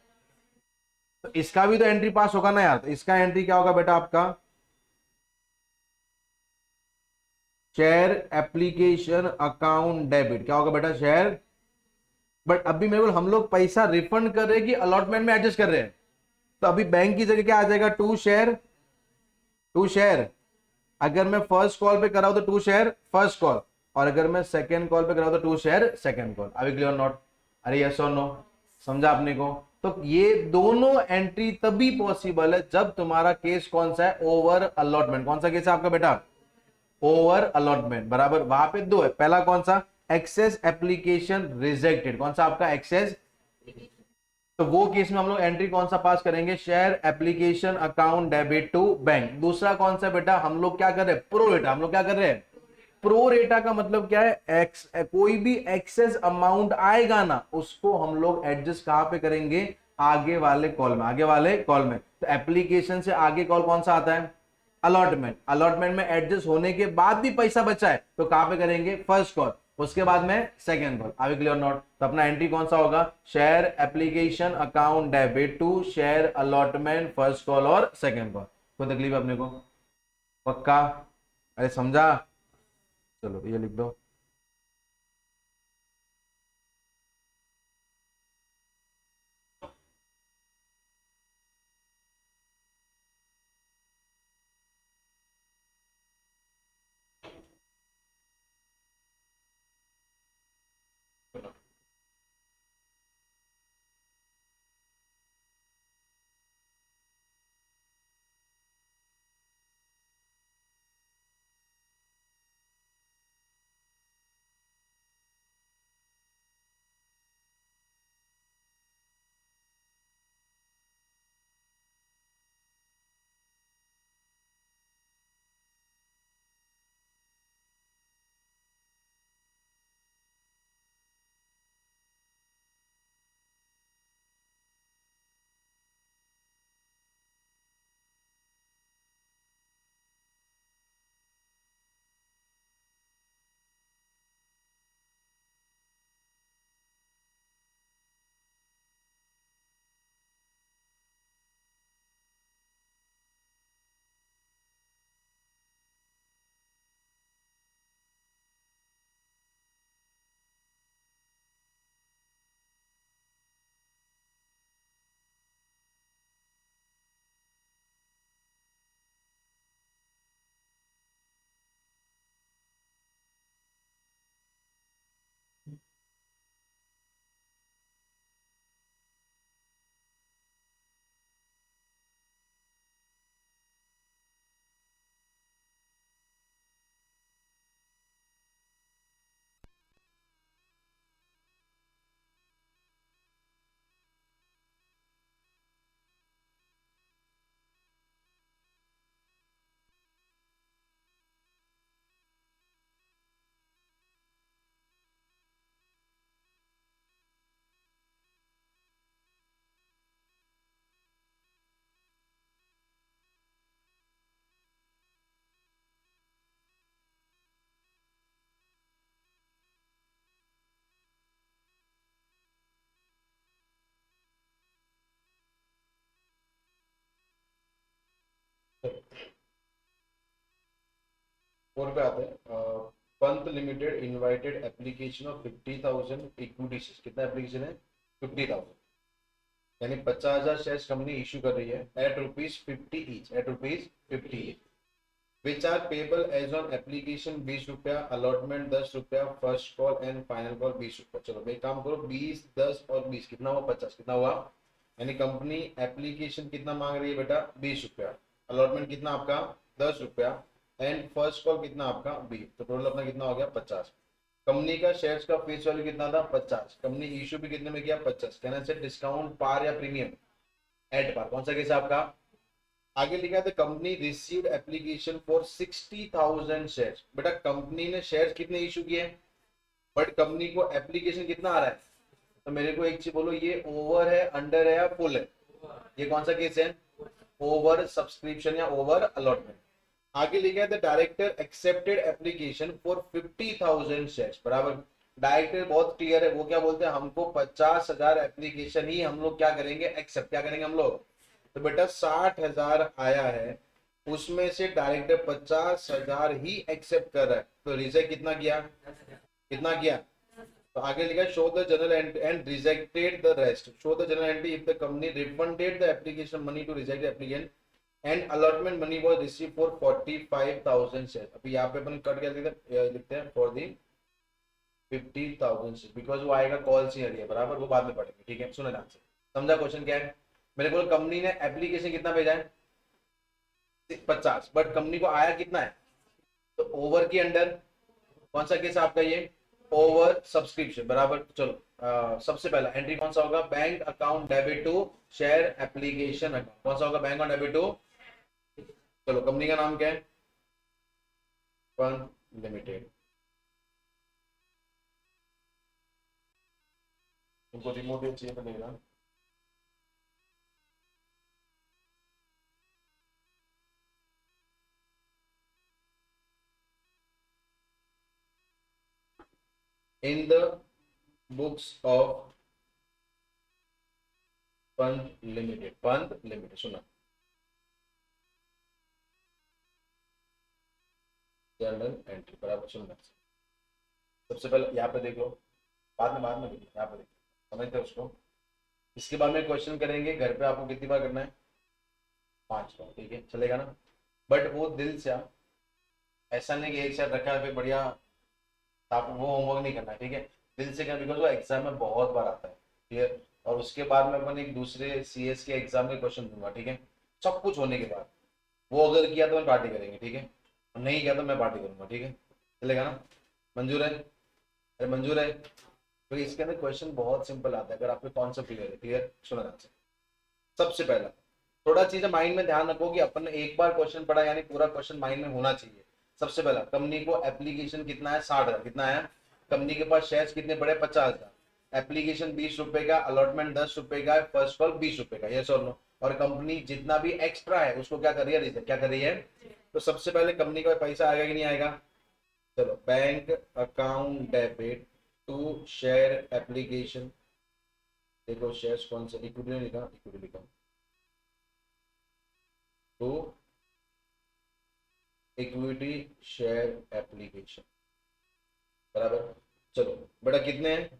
[SPEAKER 1] तो इसका भी तो एंट्री पास होगा ना यार। तो इसका एंट्री क्या होगा बेटा आपका? Share application account debit. क्या होगा बेटा? शेयर। बट अभी मेरे को हम लोग पैसा रिफंड कर रहे हैं कि अलॉटमेंट में एडजस्ट कर रहे हैं? तो अभी बैंक की जगह क्या आ जाएगा? To share. To share. अगर मैं फर्स्ट कॉल पे कराऊं तो टू शेयर फर्स्ट कॉल, और अगर मैं सेकंड कॉल पे कराऊं तो टू शेयर सेकंड कॉल। अभी क्लियर नॉट? अरे यस और नो? समझा आपने को? तो ये दोनों एंट्री तभी पॉसिबल है जब तुम्हारा केस कौन सा है? Over allotment. कौन सा केस है आपका बेटा? Over allotment. बराबर। वहां पे दो है, पहला कौन सा? Excess application rejected. कौन सा आपका? एक्सेस। तो वो केस में हम लोग एंट्री कौन सा पास करेंगे? Share application account debit to bank. दूसरा कौन सा बेटा? हम लोग क्या कर रहे हैं? प्रो रेटा। हम लोग क्या कर रहे हैं? प्रो रेटा का मतलब क्या है? कोई भी एक्सेस अमाउंट आएगा ना, उसको हम लोग एडजस्ट कहां पे करेंगे? आगे वाले कॉल में। आगे वाले कॉल में। तो एप्लीकेशन से आगे कॉल कौन सा आता है? अलॉटमेंट। अलॉटमेंट में एडजस्ट होने के बाद भी पैसा बचा है तो कहां पे करेंगे? First call. उसके बाद में सेकंड कॉल। आगे क्लियर नॉट? तो अपना एंट्री कौन सा होगा? Share application account debit to share allotment first call और सेकंड कॉल। कोई तकलीफ है अपने को? पक्का? अरे समझा? चलो ये लिख दो। 4 पे आते हैं। Pant limited invited application of 50,000 equity share. कितना एप्लीकेशन है? 50,000, यानी 50,000 शेयर कंपनी इश्यू कर रही है at ₹50 each, at ₹50 each, which are payable as on application 20 रुपया, अलॉटमेंट 10 रुपया, first call and final call 20 रुपया। चलो भाई काम करो, 20, 10 और 20 कितना हुआ? 50। कितना हुआ? यानी कंपनी एप्लीकेशन कितना मांग रही है बेटा? 20 रुपया, अलॉटमेंट कितना आपका? 10 रुपया, एंड फर्स्ट कॉल कितना आपका? 20। तो टोटल अपना कितना हो गया? 50। कंपनी का शेयर्स का फेस वैल्यू कितना था? 50। कंपनी इश्यू भी कितने में किया? 50। कहना से डिस्काउंट पार या प्रीमियम? At par. कौन सा केस है आपका? आगे लिखा था company received application for 60,000 shares. बेटा कंपनी ने शेयर्स कितने इशू किए? बट कंपनी को एप्लीकेशन कितना आ रहा है? तो मेरे को एक चीज बोलो, ये ओवर है, अंडर है या फुल है? ये कौन सा केस है? ओवर सब्सक्रिप्शन या ओवर अलॉटमेंट। आगे लिखा है the director accepted application for 50,000 shares. बराबर। डायरेक्टर बहुत क्लियर है, वो क्या बोलते हैं? हमको 50,000 एप्लीकेशन ही हम लोग क्या करेंगे? एक्सेप्ट। क्या करेंगे हम लोग? तो बेटा 60,000 आया है, उसमें से डायरेक्टर 50,000 ही एक्सेप्ट कर रहा है, तो रिजेक्ट कितना किया? कितना किया? तो आगे लिखा show the journal and rejected the rest. Show the journal entry if the company refunded the application money to reject applicant and allotment money was receive for 45,000 share. अभी यहाँ पे अपन कट क्या लिखते हैं? फॉर दी 50,000 शेयर, बिकॉज वो आएगा call से है, बराबर, वो बाद में पढ़ेंगे। ठीक है, सुने ध्यान से। समझा क्वेश्चन क्या है? मेरे को कंपनी ने एप्लीकेशन कितना भेजा है? 50, बट कंपनी को आया कितना है? तो ओवर के अंडर कौन सा केस आपका? ये ओवर सब्सक्रिप्शन। बराबर। चलो सबसे पहला एंट्री कौन सा होगा? Bank account debit to share application account. कौन सा होगा? Bank account debit to. चलो कंपनी का नाम क्या है? पंत लिमिटेड। उनको रिमोट चाहिए तो देना। In the books of Pant limited, Pant limited सुना, जर्नल एंट्री। बराबर सुनना। सबसे पहले यहाँ पे देख लो, बाद में देखो, यहाँ पे देखो, समझते हो उसको? इसके बाद में क्वेश्चन करेंगे घर पे, आपको कितनी बार करना है? 5 बार। ठीक है, चलेगा ना? बट वो दिल से ऐसा नहीं कि एक साथ रखा है फिर बढ़िया, आप वो होमवर्क नहीं करना है। ठीक है, दिल से करना, बिकॉज वो एग्जाम में बहुत बार आता है। ठीक है, और उसके बाद में अपन एक दूसरे सीएस के एग्जाम के क्वेश्चन दूंगा। ठीक है, सब कुछ होने के बाद वो अगर किया तो मैं पार्टी करेंगे। ठीक है, और नहीं किया तो मैं पार्टी करूंगा। ठीक है, चलेगा ना? मंजूर है? अरे मंजूर है? तो इसके अंदर क्वेश्चन बहुत सिंपल आता है, अगर आपको कॉन्सेप्ट क्लियर है। क्लियर? सुना ध्यान से। सबसे पहला थोड़ा चीजें माइंड में ध्यान रखो कि अपन ने एक बार क्वेश्चन पढ़ा, यानी पूरा क्वेश्चन माइंड में होना चाहिए। सबसे पहला, कंपनी को एप्लीकेशन कितना है? 60,000। कितना है? कंपनी के पास शेयर्स कितने पड़े? 50,000। एप्लीकेशन 20 रुपए का, अलॉटमेंट 10 रुपए का, फर्स्ट कॉल 20 रुपए का। यस और नो? और कंपनी जितना भी एक्स्ट्रा है उसको क्या कर रही है? रिजेक्ट। क्या कर रही है? तो सबसे पहले कंपनी का पैसा आएगा कि नहीं आएगा? चलो, bank account debit to share application. देखो शेयर्स कौन सा? इक्विटी ने लिखा, इक्विटी लिखा, टू इक्विटी शेयर एप्लीकेशन। बराबर। चलो बेटा कितने हैं?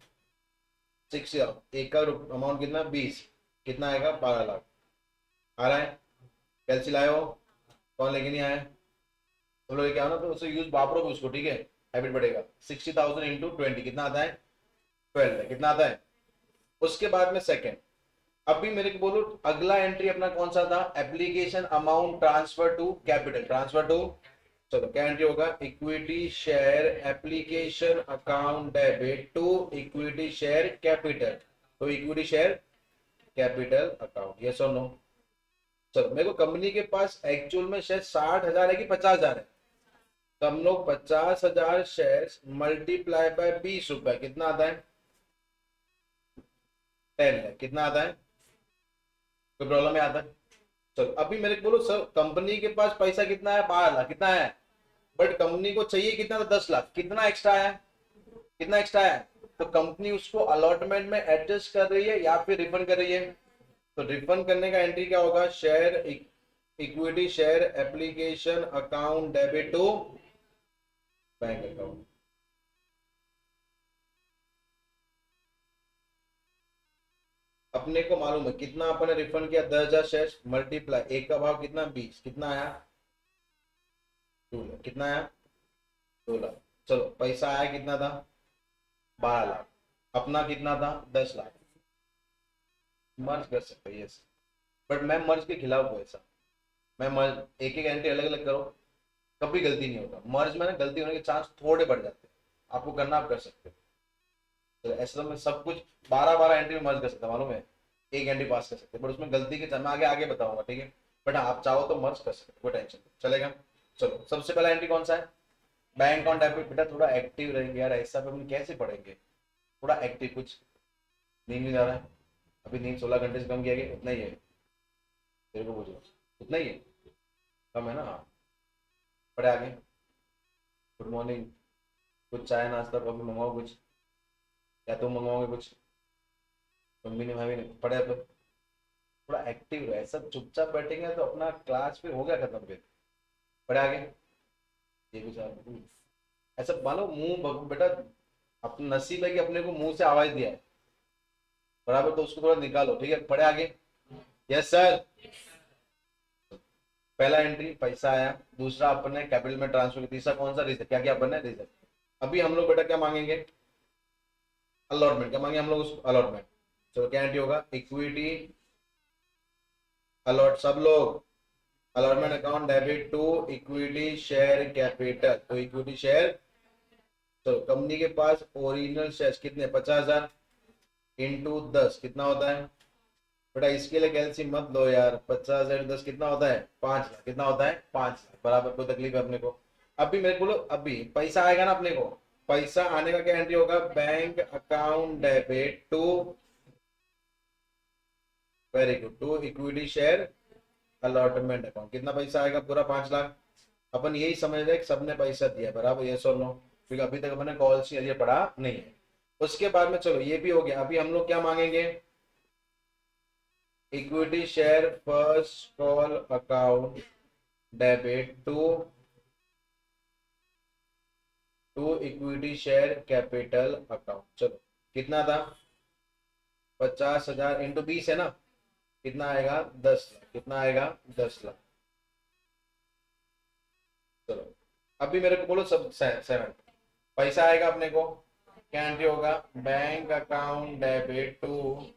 [SPEAKER 1] 6,000। एक का अमाउंट कितना? 20। कितना आएगा? 12 लाख। आ रहा है? कैलसी लाए हो? कौन लेके नहीं आया? तुम लोग लेके आओ ना, तो उसे यूज वापरो भी उसको। ठीक है, हैबिट बढ़ेगा। 60,000 इंटू 20 कितना आता है? 12 है। कितना आता है? उसके बाद में सेकंड, अभी मेरे को बोलो अगला एंट्री अपना कौन सा था? Application amount transfer to capital, transfer to. चलो क्या एंट्री होगा? Equity share application account debit to equity share capital, तो equity share capital account. Yes और नो? चलो मेरे को कंपनी के पास एक्चुअल में शेयर 60,000 है कि 50,000 है? तो हम लोग 50,000 शेयर मल्टीप्लाई बाय 20 रुपए, कितना आता है? 10 है। कितना आता है? कोई प्रॉब्लम है आता है? चलो अभी मेरे को बोलो सर कंपनी के पास पैसा कितना है? 12 लाख। कितना है? बट कंपनी को चाहिए कितना था? 10 लाख। कितना एक्स्ट्रा है? कितना एक्स्ट्रा है? तो कंपनी उसको अलॉटमेंट में एडजस्ट कर रही है या फिर रिफंड कर रही है? तो रिफंड करने का एंट्री क्या होगा? Share equity share application account debit to bank account. अपने को मालूम है कितना अपने रिफंड किया, 10,000 शेयर मल्टीप्लाई एक का भाव कितना 20, कितना आया 2 लाख, कितना आया 2 लाख। चलो पैसा आया कितना था 12 लाख, अपना कितना था 10 लाख। मर्ज कर सकते हैं यस, बट मैं मर्ज के खिलाफ हूँ ऐसा। मैं मर्ज एक एक एंट्री अलग अलग करो, कभी गलती नहीं होगा। मर्ज में ना गलती होने के चांस थोड़े बढ़ जाते हैं, आपको करना आप कर सकते हो। तो ऐसा में सब कुछ 12-12 एंट्री में मर्ज कर सकते हैं, मालूम है एक एंट्री पास कर सकते हैं, बट उसमें गलती के मैं आगे आगे बताऊंगा, ठीक है। बट हाँ, आप चाहो तो मर्ज कर सकते हो, कोई टेंशन नहीं, चलेगा। चलो सबसे पहला एंट्री कौन सा है, बैंक अकाउंट डेबिट। बेटा थोड़ा एक्टिव रहेंगे यार, ऐसा पे हम कैसे पढ़ेंगे, थोड़ा एक्टिव। कुछ नींद नहीं जा रहा है अभी, नींद 16 घंटे से कम किया गया, उतना ही है तेरे को पूछो, उतना ही है, कम है ना। हाँ पढ़े आगे। गुड मॉर्निंग, कुछ चाय नाश्ता कॉफी मंगवाओ कुछ, या तुम मंगवाओगे कुछ, मम्मी ने भाभी ने पढ़े अब। थोड़ा एक्टिव रहे, सब चुपचाप बैठेंगे तो अपना क्लास फिर हो गया खत्म फिर। पढ़े आगे। ये कुछ ऐसा मानो बेटा अपना नसीब है कि अपने को मुंह से आवाज दिया है बराबर, तो उसको थोड़ा निकालो, ठीक है। पढ़े आगे। Yes sir. पहला एंट्री पैसा आया, दूसरा अपन ने कैपिटल में ट्रांसफर किया, तीसरा कौन सा रिजर्व, क्या क्या अपन ने रिजर्व। अभी हम लोग बेटा क्या मांगेंगे, अलॉटमेंट। क्या मांगे हम लोग उसको, अलॉटमेंट। चलो क्या एंट्री होगा, इक्विटी अलॉट, सब लोग allotment account debit to equity share capital, तो इक्विटी शेयर। चलो कंपनी के पास ओरिजिनल शेयर कितने 50,000 इंटू 10 कितना होता है बेटा, इसके लिए कैलसी मत लो यार, 50,000 10 कितना होता है 5 लाख, कितना होता है 5 लाख बराबर। कोई तकलीफ है अपने को। अभी मेरे को अभी पैसा आएगा ना अपने को, पैसा आने का क्या एंट्री होगा, bank account debit to, very good, to equity share allotment account. कितना पैसा आएगा पूरा 5 लाख। अपन यही समझ रहे सबने पैसा दिया बराबर, ये और नो, क्योंकि अभी तक अपने कॉल सी ये पढ़ा नहीं है। उसके बाद में चलो ये भी हो गया, अभी हम लोग क्या मांगेंगे, equity share first call account debit to equity share capital account. चलो कितना था 50,000 इंटू 20 है ना, कितना आएगा 10 लाख, कितना आएगा 10 लाख। चलो अभी मेरे को बोलो सब 7 पैसा आएगा अपने को, क्या एंट्री होगा, bank account debit to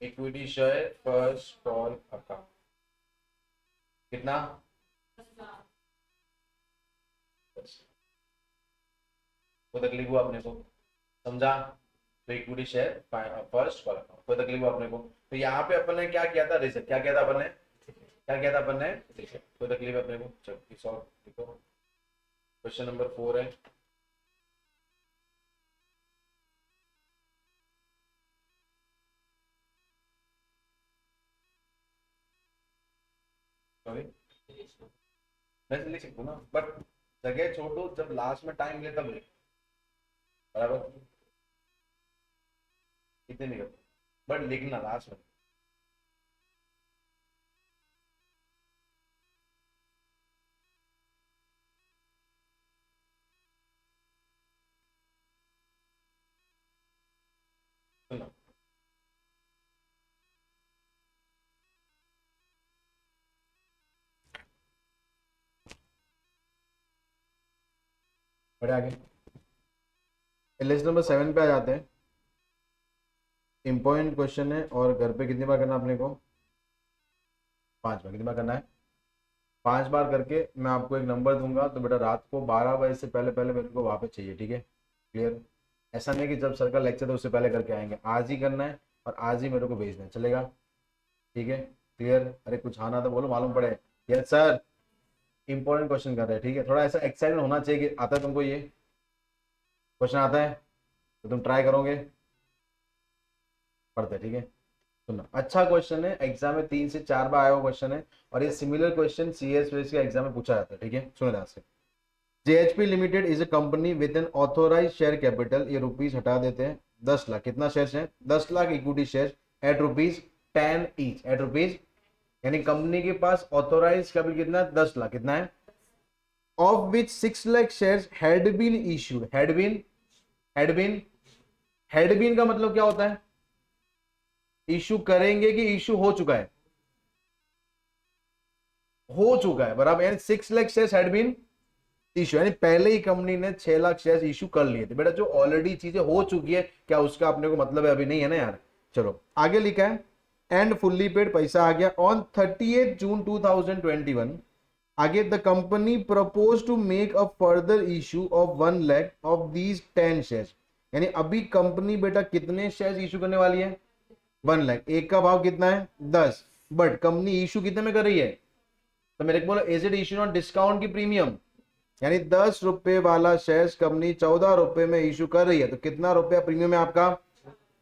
[SPEAKER 1] equity share first call account, कितना 10। कोई तकलीफ हुआ अपने को, समझा। तो equity share first call account, कोई तकलीफ हुआ अपने को। तो यहाँ पे अपन ने क्या किया था, रिजर्व। क्या किया था अपन ने, क्या किया था अपन ने, रिजर्व। कोई तकलीफ है अपने को। चलो सॉल्व देखो, क्वेश्चन नंबर 4 है। सॉरी मैं लिख सकता हूँ ना, बट जगह छोड़ो, जब लास्ट में टाइम मिले तब लिख, बराबर। कितने निकल, बट लिखना लास्ट में। सुनो बड़े आगे, लिस्ट नंबर 7 पे आ जाते हैं। इंपॉर्टेंट क्वेश्चन है, और घर पे कितनी बार करना अपने को, 5 बार। कितनी बार करना है, 5 बार करके मैं आपको एक नंबर दूंगा, तो बेटा रात को 12 बजे से पहले पहले मेरे को वहाँ पे चाहिए, ठीक है। क्लियर। ऐसा नहीं कि जब सर का लेक्चर तो उससे पहले करके आएंगे, आज ही करना है और आज ही मेरे को भेजना है, चलेगा, ठीक है। क्लियर। अरे कुछ आना तो बोलो, मालूम पड़े। यस सर, इंपॉर्टेंट क्वेश्चन कर रहे हैं, ठीक है। थोड़ा ऐसा एक्साइटमेंट होना चाहिए कि आता है तुमको, ये क्वेश्चन आता है तो तुम ट्राई करोगे, पढ़ते, ठीक है। सुनना, अच्छा क्वेश्चन है, एग्जाम में 3 से 4 बार आया हुआ क्वेश्चन है, और ये सिमिलर क्वेश्चन CS के एग्जाम में पूछा जाता है, ठीक है। सुनो ध्यान से। JHP limited is a company with an authorise share capital, ये रुपीज हटा देते हैं, 10 लाख। कितना शेयर है 10 lakh equity share at rupees 10 each, at rupees, यानी कंपनी के पास ऑथोराइज कैपिटल कितना है 10 लाख, कितना है of which 6 lakh shares had been issued, had been का मतलब क्या होता है, इशू करेंगे कि इशू हो चुका है, हो चुका है बराबर, यानी 6 lakh shares had been issue, यानी पहले ही कंपनी ने 6 लाख शेयर्स इशू कर लिए थे। बेटा जो ऑलरेडी चीजें हो चुकी है क्या उसका अपने को मतलब है, अभी नहीं है ना यार। चलो आगे लिखा है एंड फुल्ली पेड, पैसा आ गया ऑन 30 जून 2021। आगे the company propose to make a further issue of 1 lakh of these 10 shares, यानी अभी कंपनी बेटा कितने शेयर्स इशू करने वाली है, 1 लाख, एक का भाव कितना है 10, बट कंपनी इशू कितने में कर रही है, तो मेरे को बोला is it issue on discount की प्रीमियम, यानी 10 रुपए वाला शेयर्स कंपनी 14 रुपए में इशू कर रही है, तो कितना रुपया प्रीमियम है आपका,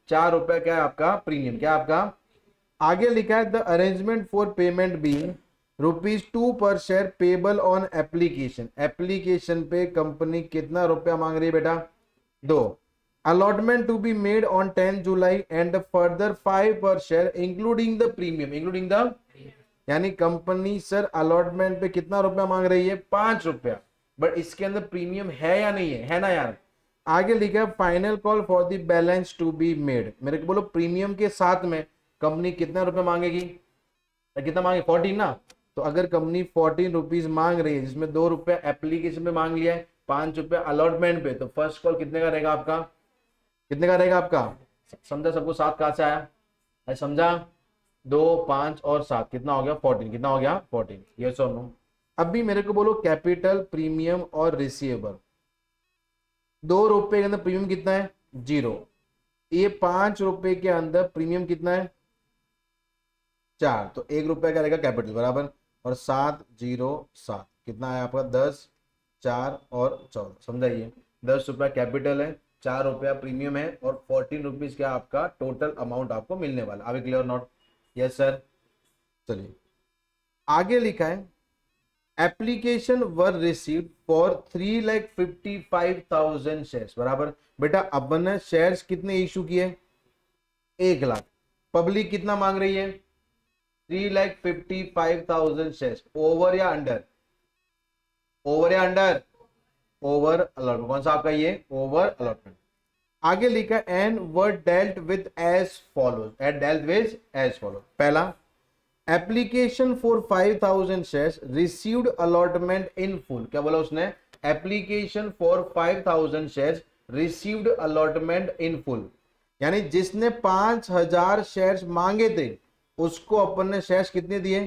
[SPEAKER 1] 4 रुपया क्या है आपका प्रीमियम, क्या आपका। आगे लिखा है the arrangement for payment being ₹2 पर share payable on application, application पे कंपनी कितना रुपया मांग रही है बेटा 2, allotment to be made on 10 July and further 5 per share including the premium, including the, यानी कंपनी सर अलॉटमेंट पे कितना रुपया मांग रही है 5 रुपया, बट इसके अंदर प्रीमियम है या नहीं है ना यार। आगे लिखा है final call for the balance to be made, मेरे को बोलो प्रीमियम के साथ में कंपनी कितना रुपया मांगेगी, कितना मांगे 14 ना, तो अगर कंपनी 14 रुपीज मांग रही है जिसमें 2 रुपया एप्लीकेशन पे मांग लिया है, 5 रुपया अलॉटमेंट पे, तो फर्स्ट कॉल कितने का रहेगा आपका, कितने का रहेगा आपका, समझा सबको, 7 कहां से आया, समझा, 2 5 और 7 कितना हो गया 14, कितना हो गया 14, यस और नो। अब भी मेरे को बोलो कैपिटल प्रीमियम और रिसीवेबल, 2 रुपए के अंदर प्रीमियम कितना है 0, ये 5 रुपए के अंदर प्रीमियम कितना है 4, तो 1 रुपया का रहेगा कैपिटल बराबर, और 7 0 7 कितना है आपका 10 4 और 14, समझाइए 10 रुपया कैपिटल है, 4 रुपया प्रीमियम है, और 14 रुपीज क्या आपका टोटल अमाउंट आपको मिलने वाला, अभी क्लियर नॉट, यस सर। चलिए आगे लिखा है application were received for 3,55,000 shares बराबर, बेटा अपन ने शेयर्स कितने इशू किए 1 लाख, पब्लिक कितना मांग रही है 3,55,000 शेयर्स, ओवर या अंडर, ओवर या अंडर, ओवर अलॉटमेंट, कौन सा आपका ये ओवर अलॉटमेंट। आगे लिखा and were dealt with as follows, at dealt with as follows, पहला application for 5,000 shares received allotment in full, क्या बोला उसने, application for 5,000 shares received allotment in full, यानी जिसने 5,000 शेयर्स मांगे थे उसको अपन ने शेयर्स कितने दिए,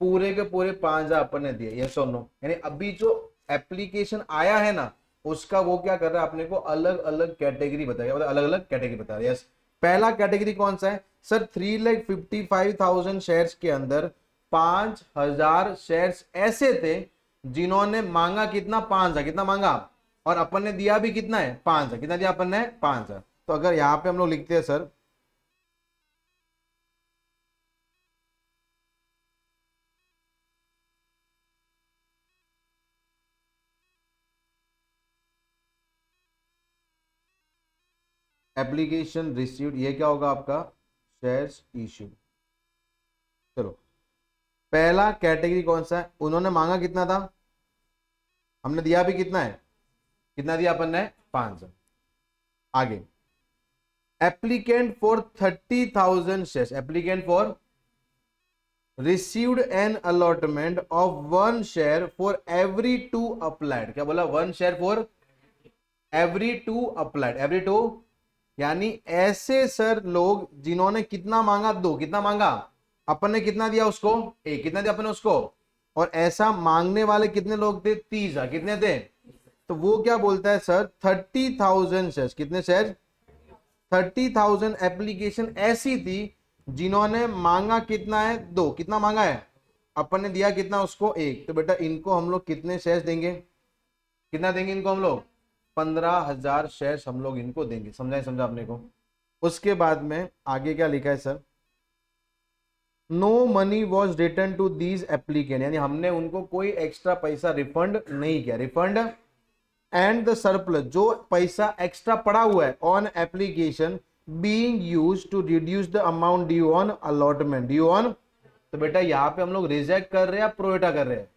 [SPEAKER 1] पूरे के पूरे 5,000 अपन ने दिए, यस और नो, यानी अभी जो एप्लीकेशन आया है ना उसका वो क्या कर रहा है अपने को अलग अलग कैटेगरी बताया, अलग अलग कैटेगरी बता रहा है, यस। पहला कैटेगरी कौन सा है सर, 3,55,000 शेयर्स के अंदर 5,000 शेयर्स ऐसे थे जिन्होंने मांगा कितना 5,000, कितना मांगा, और अपन ने दिया भी कितना है 5,000, कितना दिया अपन ने 5,000, तो अगर यहां पे हम लोग लिखते हैं सर एप्लीकेशन रिसीव्ड, ये क्या होगा आपका शेयर्स इश्यूड। चलो पहला कैटेगरी कौन सा है, उन्होंने मांगा कितना था, हमने दिया भी कितना है, कितना दिया अपन ने 5,000। आगे applicant for 30,000 shares, applicant for received an allotment of 1 share for every 2 applied, क्या बोला 1 share for every 2 applied, every 2, यानी ऐसे सर लोग जिन्होंने कितना मांगा 2, कितना मांगा अपन ने, कितना दिया उसको 1, कितना दिया अपन ने उसको, और ऐसा मांगने वाले कितने लोग थे 30,000, कितने थे, तो वो क्या बोलता है सर 30,000 शेयर्स, कितने शेयर 30,000 एप्लीकेशन ऐसी थी जिन्होंने मांगा कितना है 2, कितना मांगा है अपन ने दिया कितना उसको 1, तो बेटा इनको हम लोग कितने शेयर्स देंगे, कितना देंगे इनको हम लोग 15,000 शेयर्स हम लोग इनको देंगे, समझा आपने को। उसके बाद में आगे क्या लिखा है sir, no money was return to these applicant, यानी हमने उनको कोई एक्स्ट्रा पैसा रिफंड नहीं किया, रिफंड एंड द सरप्लस, जो पैसा एक्स्ट्रा पड़ा हुआ है on application being used to reduce the amount due on allotment, due on, तो बेटा यहाँ पे हम लोग रिजेक्ट कर रहे हैं या प्रोएटा कर रहे हैं,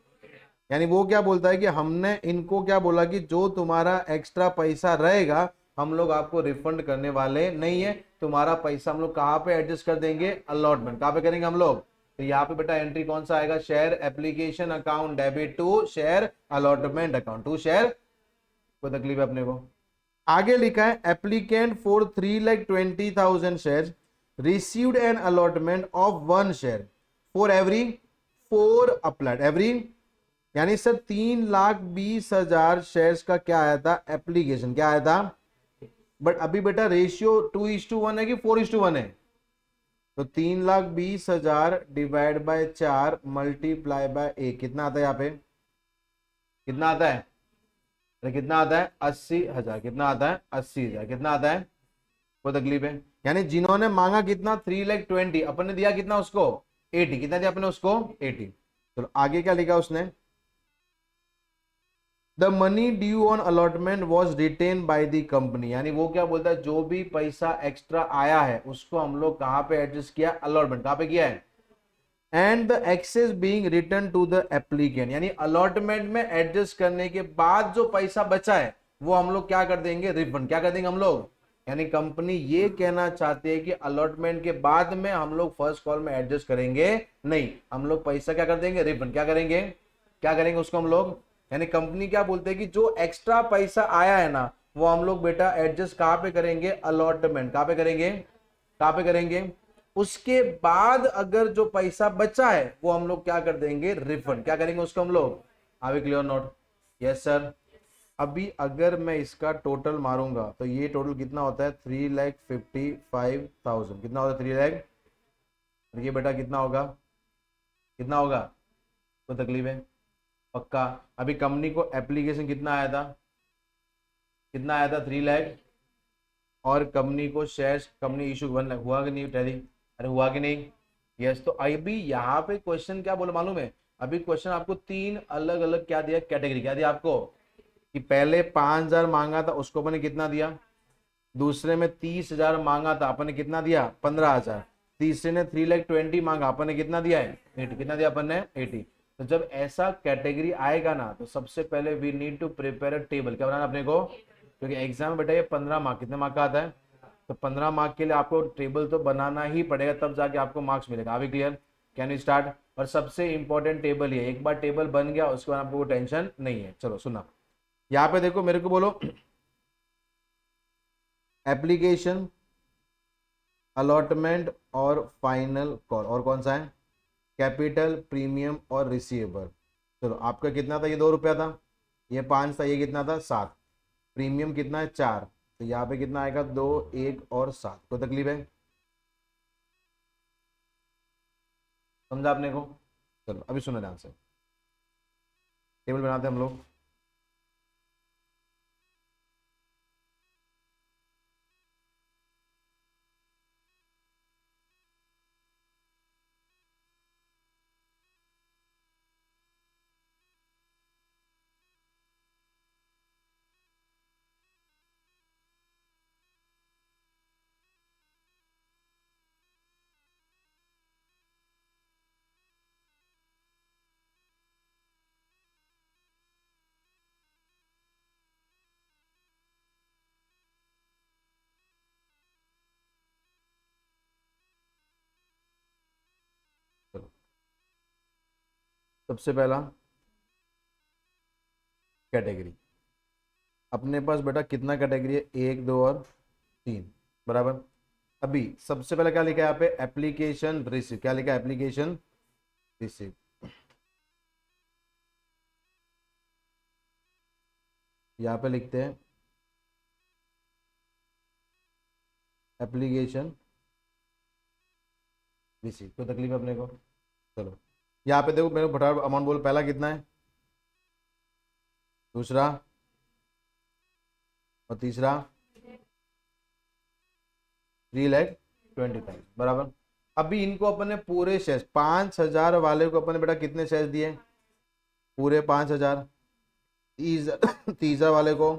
[SPEAKER 1] यानी वो क्या बोलता है कि हमने इनको क्या बोला कि जो तुम्हारा एक्स्ट्रा पैसा रहेगा हम लोग आपको रिफंड करने वाले नहीं है, तुम्हारा पैसा हम लोग कहाँ पे एडजस्ट कर देंगे, अलॉटमेंट। कहाँ पे करेंगे हम लोग, तो यहाँ पे बेटा एंट्री कौन सा आएगा, share application account debit to share allotment account, to share. कोई तकलीफ है अपने को। आगे लिखा है applicant for 3,20,000 share received an allotment of 1 share for every 4 applied every, यानी सर 3,20,000 शेयर्स का क्या आया था एप्लीकेशन, क्या आया था। बट अभी बेटा रेशियो 2:1 है कि 4:1 है, तो 3,20,000 डिवाइड बाय 4 मल्टीप्लाई बाय 1 कितना आता है, यहाँ पे कितना आता है, अरे कितना आता है 80,000, कितना आता है 80,000, कितना आता है, कोई तकलीफ है। यानी जिन्होंने मांगा कितना 3,20,000, अपन ने दिया कितना उसको 80, कितना दिया अपने उसको 80। चलो आगे क्या लिखा उसने, the money due on allotment was written by the company, यानी वो क्या बोलता है जो भी पैसा एक्स्ट्रा आया है उसको हम लोग कहां पे एडजस्ट किया, अलॉटमेंट कहां पे किया है, and the excess being return to the applicant, यानी अलॉटमेंट में एडजस्ट करने के बाद जो पैसा बचा है वो हम लोग क्या कर देंगे, रिफंड, क्या कर देंगे हम लोग। यानी कंपनी ये कहना चाहती है कि अलॉटमेंट के बाद में हम लोग फर्स्ट कॉल में एडजस्ट करेंगे नहीं, हम लोग पैसा क्या कर देंगे, रिफंड, क्या करेंगे, क्या करेंगे उसको हम लोग। यानी कंपनी क्या बोलते हैं कि जो एक्स्ट्रा पैसा आया है ना वो हम लोग बेटा एडजस्ट कहां पे करेंगे, अलॉटमेंट, कहां पे करेंगे, कहां पे करेंगे, उसके बाद अगर जो पैसा बचा है वो हम लोग क्या कर देंगे, रिफंड, क्या करेंगे उसको हम लोग। आवे क्लियर नोट, यस सर। अभी अगर मैं इसका टोटल मारूंगा तो ये टोटल कितना होता है 3,55,000, कितना होता है 3,00,000, ये बेटा कितना होगा, कितना होगा, कोई तकलीफ है, पक्का। अभी कंपनी को एप्लीकेशन कितना आया था, कितना आया था 3,00,000, और कंपनी को शेयर्स कंपनी इशू 1 लाख, हुआ कि नहीं टैली, अरे हुआ कि नहीं, यस। तो अभी यहाँ पे क्वेश्चन क्या बोला मालूम है, अभी क्वेश्चन आपको 3 अलग अलग क्या दिया, कैटेगरी क्या दिया आपको, कि पहले 5,000 मांगा था उसको अपने कितना दिया, दूसरे में 30,000 मांगा था अपन ने कितना दिया 15,000, तीसरे ने 3,20,000 मांगा अपन ने कितना दिया है 80, कितना दिया अपन ने 80। तो जब ऐसा कैटेगरी आएगा ना तो सबसे पहले we need to prepare a table, क्या बनाना अपने को, क्योंकि एग्जाम बेटा ये 15 मार्क, कितने मार्क का आता है, तो 15 मार्क के लिए आपको टेबल तो बनाना ही पड़ेगा, तब जाके आपको मार्क्स मिलेगा। अभी क्लियर, कैन यू स्टार्ट। और सबसे इंपॉर्टेंट टेबल ये, एक बार टेबल बन गया उसके बाद आपको टेंशन नहीं है। चलो सुना, यहाँ पे देखो मेरे को बोलो, एप्लीकेशन, अलॉटमेंट और फाइनल कॉल, और कौन सा है, कैपिटल, प्रीमियम और रिसीवेबल। चलो आपका कितना था, ये 2 रुपया था, ये 5 था, ये कितना था 7, प्रीमियम कितना है 4, तो यहाँ पे कितना आएगा 2, 1 और 7, कोई तकलीफ है, समझा आपने को। चलो अभी सुनो ध्यान से, टेबल बनाते हैं हम लोग। चलो सबसे पहला कैटेगरी, अपने पास बेटा कितना कैटेगरी है, 1, 2 और 3, बराबर। अभी सबसे पहले क्या लिखा है यहाँ पे, एप्लीकेशन रिसीव, क्या लिखा है एप्लीकेशन रिसीव, यहाँ पे लिखते हैं एप्लीकेशन रिसीव, कोई तकलीफ है अपने को। चलो यहाँ पे देखो मेरे को फटाफट अमाउंट बोलो, पहला कितना है, दूसरा और तीसरा 3,20,000, बराबर। अभी इनको अपन ने पूरे शेयर 5,000 वाले को अपन ने बेटा कितने शेयर दिए, पूरे 5,000, 30,000 वाले को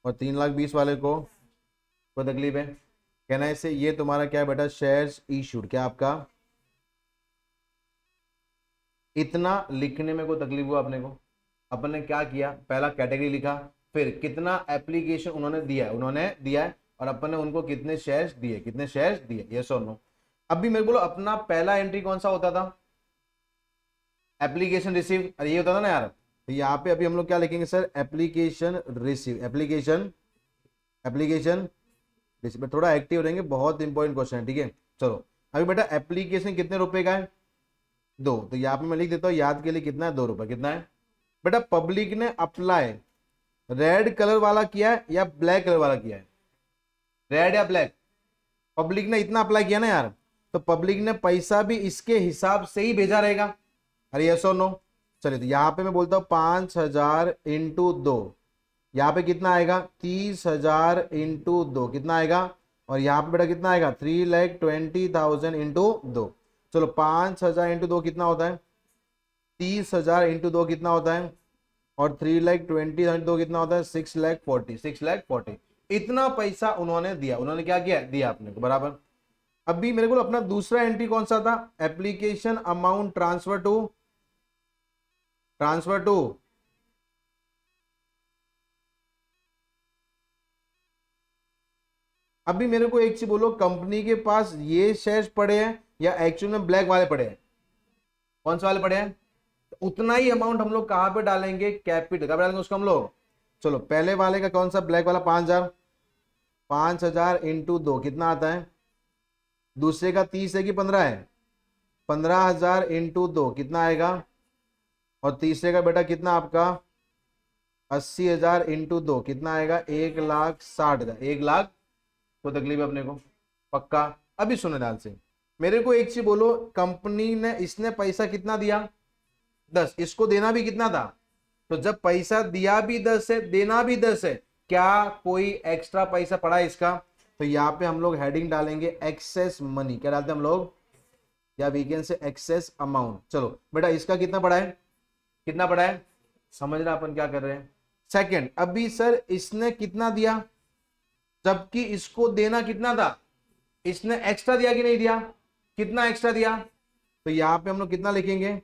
[SPEAKER 1] और 3,20,000 वाले को, कोई तकलीफ है, कहना है इससे ये तुम्हारा क्या है बेटा, शेयर्स इशूड, क्या आपका इतना लिखने में कोई तकलीफ हुआ अपने को? अपन ने क्या किया, पहला कैटेगरी लिखा, फिर कितना एप्लीकेशन उन्होंने दिया है और अपन ने उनको कितने शेयर्स दिए, कितने शेयर्स दिए, यस और नो। अब भी मेरे बोलो अपना पहला एंट्री कौन सा होता था? एप्लीकेशन रिसीव, अरे ये होता था ना यार। तो यहाँ पे अभी हम लोग क्या लिखेंगे sir? Application receive, application application receive. थोड़ा एक्टिव रहेंगे, बहुत इंपॉर्टेंट क्वेश्चन है, ठीक है। चलो अभी बेटा एप्लीकेशन कितने रुपए का है? 2। तो यहाँ पे मैं लिख देता हूँ याद के लिए, कितना है? 2 रुपए। कितना है बेटा? पब्लिक ने अप्लाई रेड कलर वाला किया है या ब्लैक कलर वाला किया है? रेड या ब्लैक? पब्लिक ने इतना अप्लाई किया ना यार, तो पब्लिक ने पैसा भी इसके हिसाब से ही भेजा रहेगा। अरे यस और नो? चलिए तो यहाँ पे मैं बोलता हूँ 5,000 इंटू 2, यहाँ पे कितना आएगा? 30,000 इंटू 2 कितना आएगा? और यहाँ पे बेटा कितना आएगा? 3,20,000 इंटू 2। चलो 5,000 इंटू 2 कितना होता है? 30,000 इंटू 2 कितना होता है? और 3,20,000 इंटू 2 कितना होता है? 6,40,000, 6,40,000। इतना पैसा उन्होंने दिया, उन्होंने क्या किया? दिया अपने को, बराबर। अभी मेरे को अपना दूसरा एंट्री कौन सा था? एप्लीकेशन अमाउंट ट्रांसफर टू अभी मेरे को एक चीज बोलो, कंपनी के पास ये शेयर्स पड़े हैं या एक्चुअल में ब्लैक वाले पड़े हैं? कौन से वाले पड़े हैं? तो उतना ही अमाउंट हम लोग कहां पे डालेंगे? कैपिटल। कब डालेंगे उसको हम लोग? चलो पहले वाले का कौन सा? ब्लैक वाला 5,000। 5,000 इंटू 2 कितना आता है? दूसरे का 30 है कि 15 है? 15,000 इंटू 2 कितना आएगा? और तीसरे का बेटा कितना आपका? 80,000 इंटू 2 कितना आएगा? 1,60,000। 1,00,000। कोई तकलीफ है अपने को? पक्का? अभी सुनो ध्यान से, मेरे को एक चीज बोलो, कंपनी ने इसने पैसा कितना दिया? 10। इसको देना भी कितना था? तो जब पैसा दिया भी 10 है, देना भी 10 है, क्या कोई एक्स्ट्रा पैसा पड़ा है इसका? तो यहाँ पे हम लोग हेडिंग डालेंगे एक्सेस मनी। क्या डालते हैं हम लोग? या we can say excess amount. चलो बेटा इसका कितना पड़ा है? कितना पड़ा है? समझ रहे अपन क्या कर रहे हैं? सेकंड, अभी सर इसने कितना दिया जबकि इसको देना कितना था? इसने एक्स्ट्रा दिया कि नहीं दिया? कितना एक्स्ट्रा दिया? तो यहां पे हम लोग कितना लिखेंगे?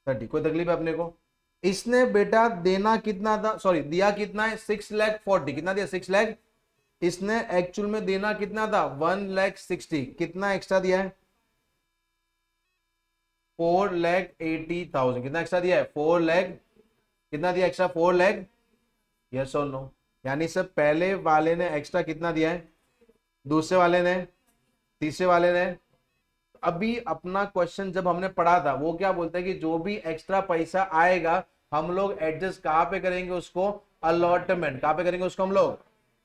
[SPEAKER 1] 30। कोई तकलीफ है अपने को? इसने बेटा देना कितना था, सॉरी दिया कितना है? 6,40,000। कितना दिया? 6,00,000। इसने एक्चुअल में देना कितना था? 1,60,000। कितना एक्स्ट्रा दिया है? 4,80,000। कितना एक्स्ट्रा दिया है? 4,00,000। कितना दिया एक्स्ट्रा? 4,00,000। यस और नो? यानी सर पहले वाले ने एक्स्ट्रा कितना दिया है? दूसरे वाले ने? तीसरे वाले ने? अभी अपना क्वेश्चन जब हमने पढ़ा था वो क्या बोलता है कि जो भी एक्स्ट्रा पैसा आएगा हम लोग एडजस्ट कहां पे करेंगे उसको? अलॉटमेंट। कहां पे करेंगे उसको हम लोग?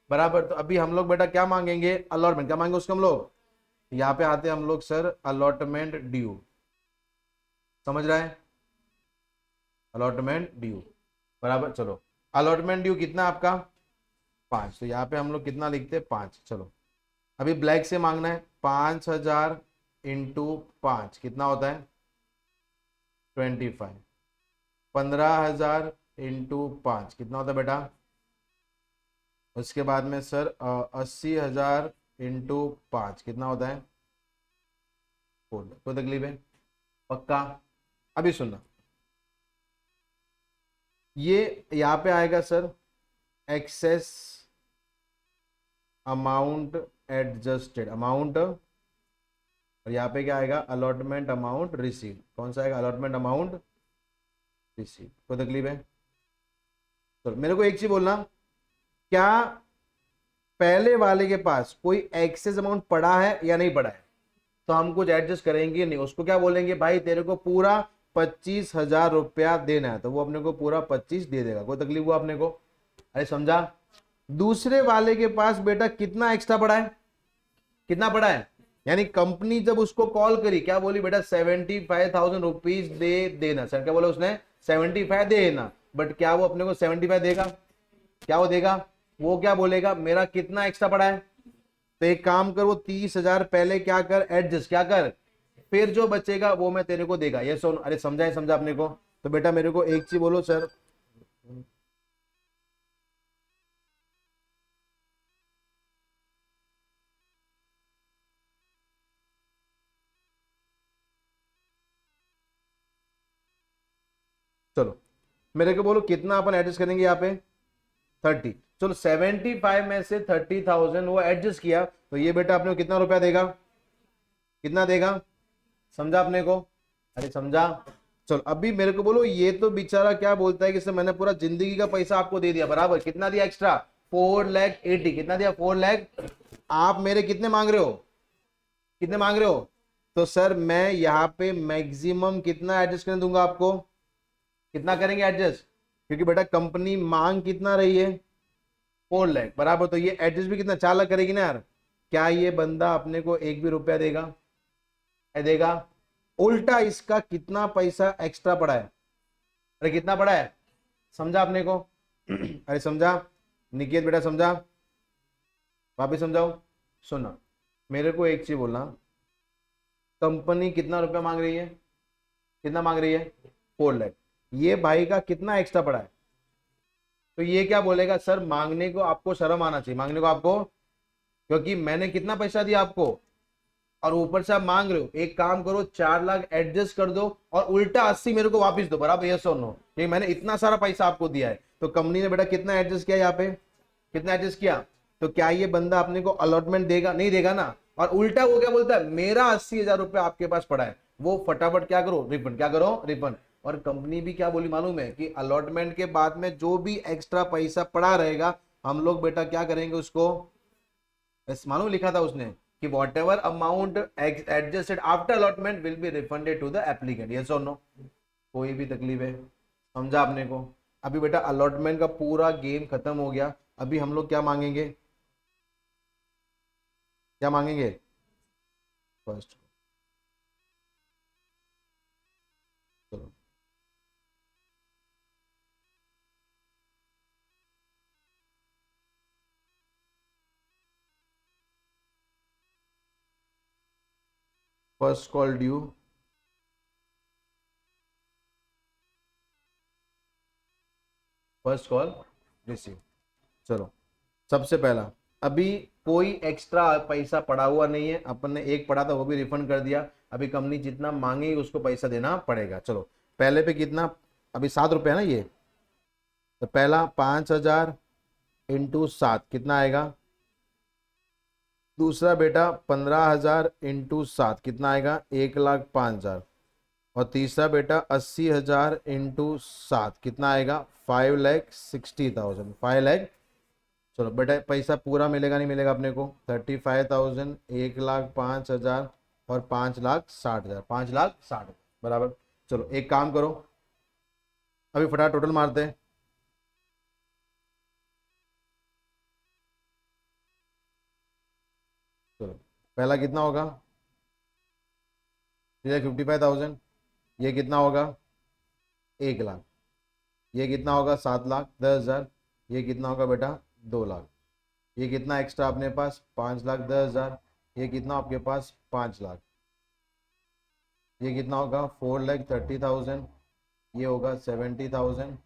[SPEAKER 1] बराबर। तो अभी हम लोग बेटा क्या मांगेंगे? अलॉटमेंट। क्या मांगेंगे उसको हम लोग? यहाँ पे आते हैं हम लोग सर अलॉटमेंट ड्यू। समझ रहा है? अलॉटमेंट ड्यू, बराबर। चलो अलॉटमेंट ड्यू कितना आपका? 5। तो यहाँ पे हम लोग कितना लिखते हैं? 5। चलो अभी ब्लैक से मांगना है। 5,000 इंटू 5 कितना होता है? 25। 15,000 इंटू 5 कितना होता है बेटा? उसके बाद में सर 80,000 इंटू 5 कितना होता है? 4। कोई तकलीफ है? पक्का? अभी सुनना, ये यहाँ पे आएगा sir excess amount adjusted amount, और यहाँ पे क्या आएगा? Allotment amount receive. कौन सा आएगा? Allotment amount receive. कोई तकलीफ है? तो मेरे को एक चीज बोलना, क्या पहले वाले के पास कोई एक्सेस अमाउंट पड़ा है या नहीं पड़ा है? तो हम कुछ एडजस्ट करेंगे नहीं, उसको क्या बोलेंगे? भाई तेरे को पूरा 25,000 रुपया देना है, तो वो अपने को पूरा 25 दे देगा। कोई तकलीफ हुआ अपने को? अरे समझा? दूसरे वाले के पास बेटा कितना एक्स्ट्रा पड़ा है? कितना पड़ा है? यानी कंपनी जब उसको कॉल करी क्या बोली? बेटा 75,000 रुपीज दे देना। सर क्या बोला उसने? 75 दे देना। बट क्या वो अपने को 75 देगा? क्या वो देगा? वो क्या बोलेगा? मेरा कितना एक्स्ट्रा पड़ा है? तो एक काम कर, वो 30,000 पहले क्या कर? एडजस्ट क्या कर, फिर जो बचेगा वो मैं तेरे को देगा। ये सुन, अरे समझा है? समझा अपने को? तो बेटा मेरे को एक चीज बोलो सर, चलो मेरे को बोलो कितना अपन एडजस्ट करेंगे यहाँ पे 30। चलो 75 में से 30,000 वो एडजस्ट किया तो ये बेटा अपने को कितना रुपया देगा, कितना देगा, समझा अपने को, अरे समझा। चलो अभी मेरे को बोलो ये तो बेचारा क्या बोलता है कि सर मैंने पूरा जिंदगी का पैसा आपको दे दिया, बराबर कितना दिया एक्स्ट्रा 4,80,000, कितना दिया 4 लाख। आप मेरे कितने मांग रहे हो, कितने मांग रहे हो, तो सर मैं यहाँ पे मैक्सिमम कितना एडजस्ट करने दूंगा आपको, कितना करेंगे एडजस्ट, क्योंकि बेटा कंपनी मांग कितना रही है 4 लाख, बराबर, तो ये एडजस्ट भी कितना 4 लाख करेगी ना यार। क्या ये बंदा अपने को एक भी रुपया देगा, देगा, उल्टा इसका कितना पैसा एक्स्ट्रा पड़ा है, अरे कितना पड़ा है, समझा अपने को अरे समझा निकेत बेटा, समझा, वापिस समझाओ। सुना मेरे को एक चीज बोलना, कंपनी कितना रुपया मांग रही है, कितना मांग रही है 4 लाख, ये भाई का कितना एक्स्ट्रा पड़ा है, तो ये क्या बोलेगा सर मांगने को आपको शर्म आना चाहिए, मांगने को आपको, क्योंकि मैंने कितना पैसा दिया आपको और ऊपर से आप मांग रहे हो। एक काम करो 4 लाख एडजस्ट कर दो और उल्टा 80 मेरे को वापस दो, बराबर, ये सुनो कि मैंने इतना सारा पैसा आपको दिया है, तो कंपनी ने बेटा कितना एडजस्ट किया, यहाँ पे कितना एडजस्ट किया, तो क्या ये बंदा अपने को अलॉटमेंट देगा, नहीं देगा ना। और उल्टा वो क्या बोलता है मेरा 80,000 रुपया आपके पास पड़ा है, वो फटाफट क्या करो रिफंड, क्या करो रिफंड। और कंपनी भी क्या बोली मालूम है कि अलॉटमेंट के बाद में जो भी एक्स्ट्रा पैसा पड़ा रहेगा हम लोग बेटा क्या करेंगे उसको, मालूम लिखा था उसने कि whatever amount adjusted after allotment will be refunded to the applicant, yes और नो, कोई भी तकलीफ है, समझा आपने को। अभी बेटा अलॉटमेंट का पूरा गेम खत्म हो गया, अभी हम लोग क्या मांगेंगे, क्या मांगेंगे फर्स्ट, चलो first call due, first call receive. चलो सबसे पहला अभी कोई एक्स्ट्रा पैसा पड़ा हुआ नहीं है, अपन ने एक पड़ा था वो भी रिफंड कर दिया, अभी कंपनी जितना मांगेगी उसको पैसा देना पड़ेगा। चलो पहले पे कितना, अभी 7 रुपये है ना ये, तो पहला 5,000 इंटू 7 कितना आएगा, दूसरा बेटा 15,000 इंटू 7 कितना आएगा 1,05,000, और तीसरा बेटा 80,000 इंटू 7 कितना आएगा 5,60,000, 5 लाख। चलो बेटा पैसा पूरा मिलेगा नहीं मिलेगा अपने को, 35,000, 1,05,000 और 5,60,000, 5,60,000 बराबर। चलो एक काम करो अभी फटाफट टोटल मारते हैं, चलो पहला कितना होगा 55,000, ये कितना होगा 1 लाख, ये कितना होगा 7,10,000, ये कितना होगा बेटा 2 लाख, ये कितना एक्स्ट्रा अपने पास 5,10,000, ये कितना आपके पास 5 लाख, ये कितना होगा 4,30,000, ये होगा 70,000,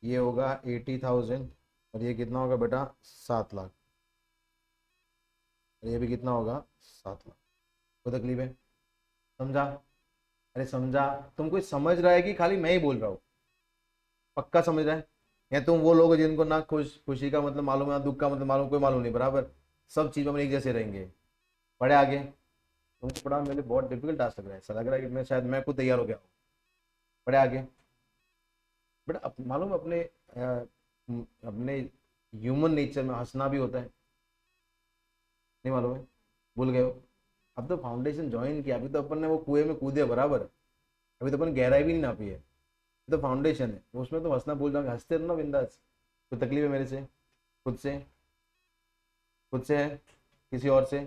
[SPEAKER 1] ये होगा 80,000, और ये कितना होगा बेटा 7 लाख, और ये भी कितना होगा 7 लाख। कोई तकलीफ है, समझा, अरे समझा, तुम कोई समझ रहा है कि खाली मैं ही बोल रहा हूँ, पक्का समझ रहा है, या तुम वो लोग हो जिनको ना खुशी का मतलब मालूम है ना दुख का मतलब मालूम, कोई मालूम नहीं, बराबर सब चीज़ों में एक जैसे रहेंगे। पढ़े आगे, तुमको पढ़ा मेरे लिए बहुत डिफिकल्ट टास्क लग रहा है, ऐसा लग रहा है कि मैं शायद मैं खुद तैयार हो गया हूँ। पढ़े आगे बेटा, मालूम अपने ह्यूमन नेचर में हंसना भी होता है, नहीं मालूम है, भूल गए हो। अब तो फाउंडेशन ज्वाइन किया, अभी तो अपन ने वो कुएं में कूदे बराबर, अभी तो अपन गहराई भी नहीं नापी है, तो फाउंडेशन है उसमें तो हंसना भूल जाओगे, हंसते रहो ना बिंदास। कोई तकलीफ है मेरे से, खुद से, खुद से है किसी और से,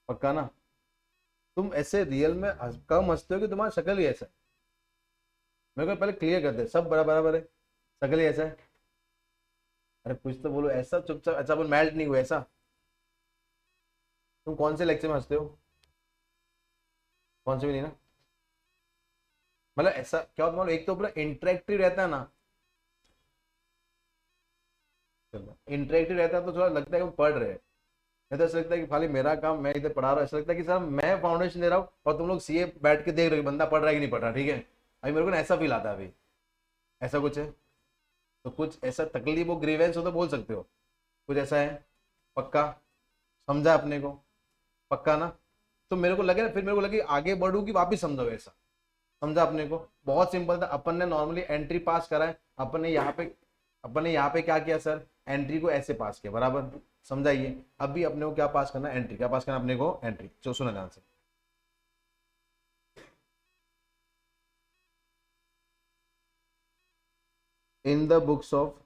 [SPEAKER 1] पक्का ना। तुम ऐसे रियल में कम हंसते हो कि तुम्हारा शक्ल ही ऐसा है, मेरे को पहले क्लियर कर दे, सब बराबर है, शक्ल ही ऐसा है, अरे कुछ तो बोलो ऐसा, चुपचाप अच्छा बोल मैल्ट नहीं हुआ ऐसा। तुम कौन से लेक्चर में हंसते हो, कौन से भी नहीं ना, मतलब ऐसा क्या होता है, एक तो पूरा इंटरेक्टिव रहता है ना, इंटरेक्टिव रहता है तो थोड़ा लगता है कि वो पढ़ रहे हैं, नहीं तो ऐसा लगता है कि खाली मेरा काम मैं इधर पढ़ा रहा हूँ, ऐसा लगता है कि सर मैं फाउंडेशन दे रहा हूँ और तुम लोग सीए बैठ के देख रहे हो बंदा पढ़ रहा है कि नहीं पढ़ रहा, ठीक है, अभी मेरे को ना ऐसा फील आता है अभी। ऐसा कुछ है? तो कुछ ऐसा तकलीफ हो, ग्रीवेंस हो तो बोल सकते हो, कुछ ऐसा है? पक्का? समझा अपने को? पक्का ना? तो मेरे को लगे ना, फिर मेरे को लगे आगे बढ़ू कि वापिस समझो ऐसा। समझा अपने को? बहुत सिंपल था, अपन ने नॉर्मली एंट्री पास करा है, अपन ने यहाँ पे क्या किया सर, एंट्री को ऐसे पास किया, बराबर। समझाइए, अभी अपने को क्या पास करना है, एंट्री। क्या पास करना अपने को? एंट्री। जो सुना ध्यान से, इन द बुक्स ऑफ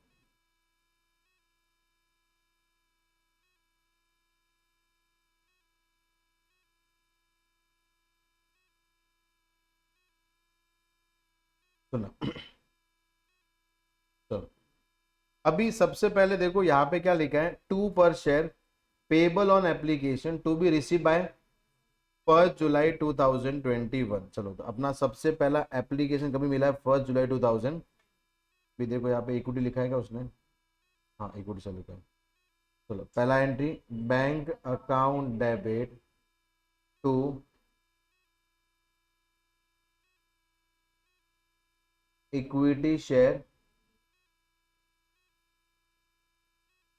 [SPEAKER 1] सुना तो अभी सबसे पहले देखो यहाँ पे क्या लिखा है, 2 पर share payable on application to be receive by 1 July 2021। चलो, तो अपना सबसे पहला एप्लीकेशन कभी मिला है? 1 जुलाई 2000। भी देखो यहाँ पे इक्विटी लिखा है क्या उसने? हाँ, इक्विटी से लिखा है। चलो, पहला entry, bank account debit to equity share,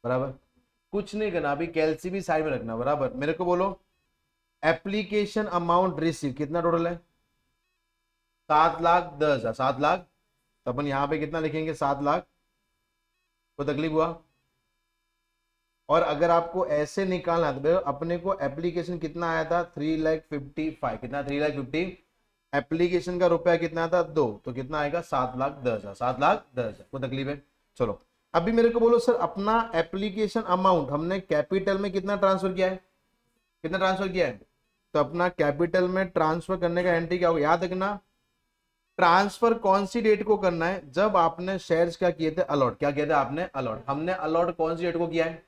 [SPEAKER 1] बराबर। कुछ नहीं करना, अभी कैलसी भी साइड में रखना, बराबर। मेरे को बोलो एप्लीकेशन अमाउंट रिसीव कितना टोटल है? 7,10,000। 7 लाख, तो अपन यहाँ पे कितना लिखेंगे? 7 लाख। कोई तकलीफ हुआ? और अगर आपको ऐसे निकालना है तो अपने को एप्लीकेशन कितना आया था? 3,55,000। कितना? 3,50,000। एप्लीकेशन का रुपया कितना था? 2, तो कितना आएगा? 7,10,000। 7,10,000। कोई तकलीफ है? चलो, अभी मेरे को बोलो सर, अपना एप्लीकेशन अमाउंट हमने कैपिटल में कितना ट्रांसफर किया है? कितना ट्रांसफर किया है? तो अपना कैपिटल में ट्रांसफर करने का एंट्री क्या होगा, याद रखना। ट्रांसफर कौन सी डेट को करना है? जब आपने शेयर्स क्या किए थे? अलॉट। क्या किया था आपने? अलॉट। हमने अलॉट कौन सी डेट को किया है?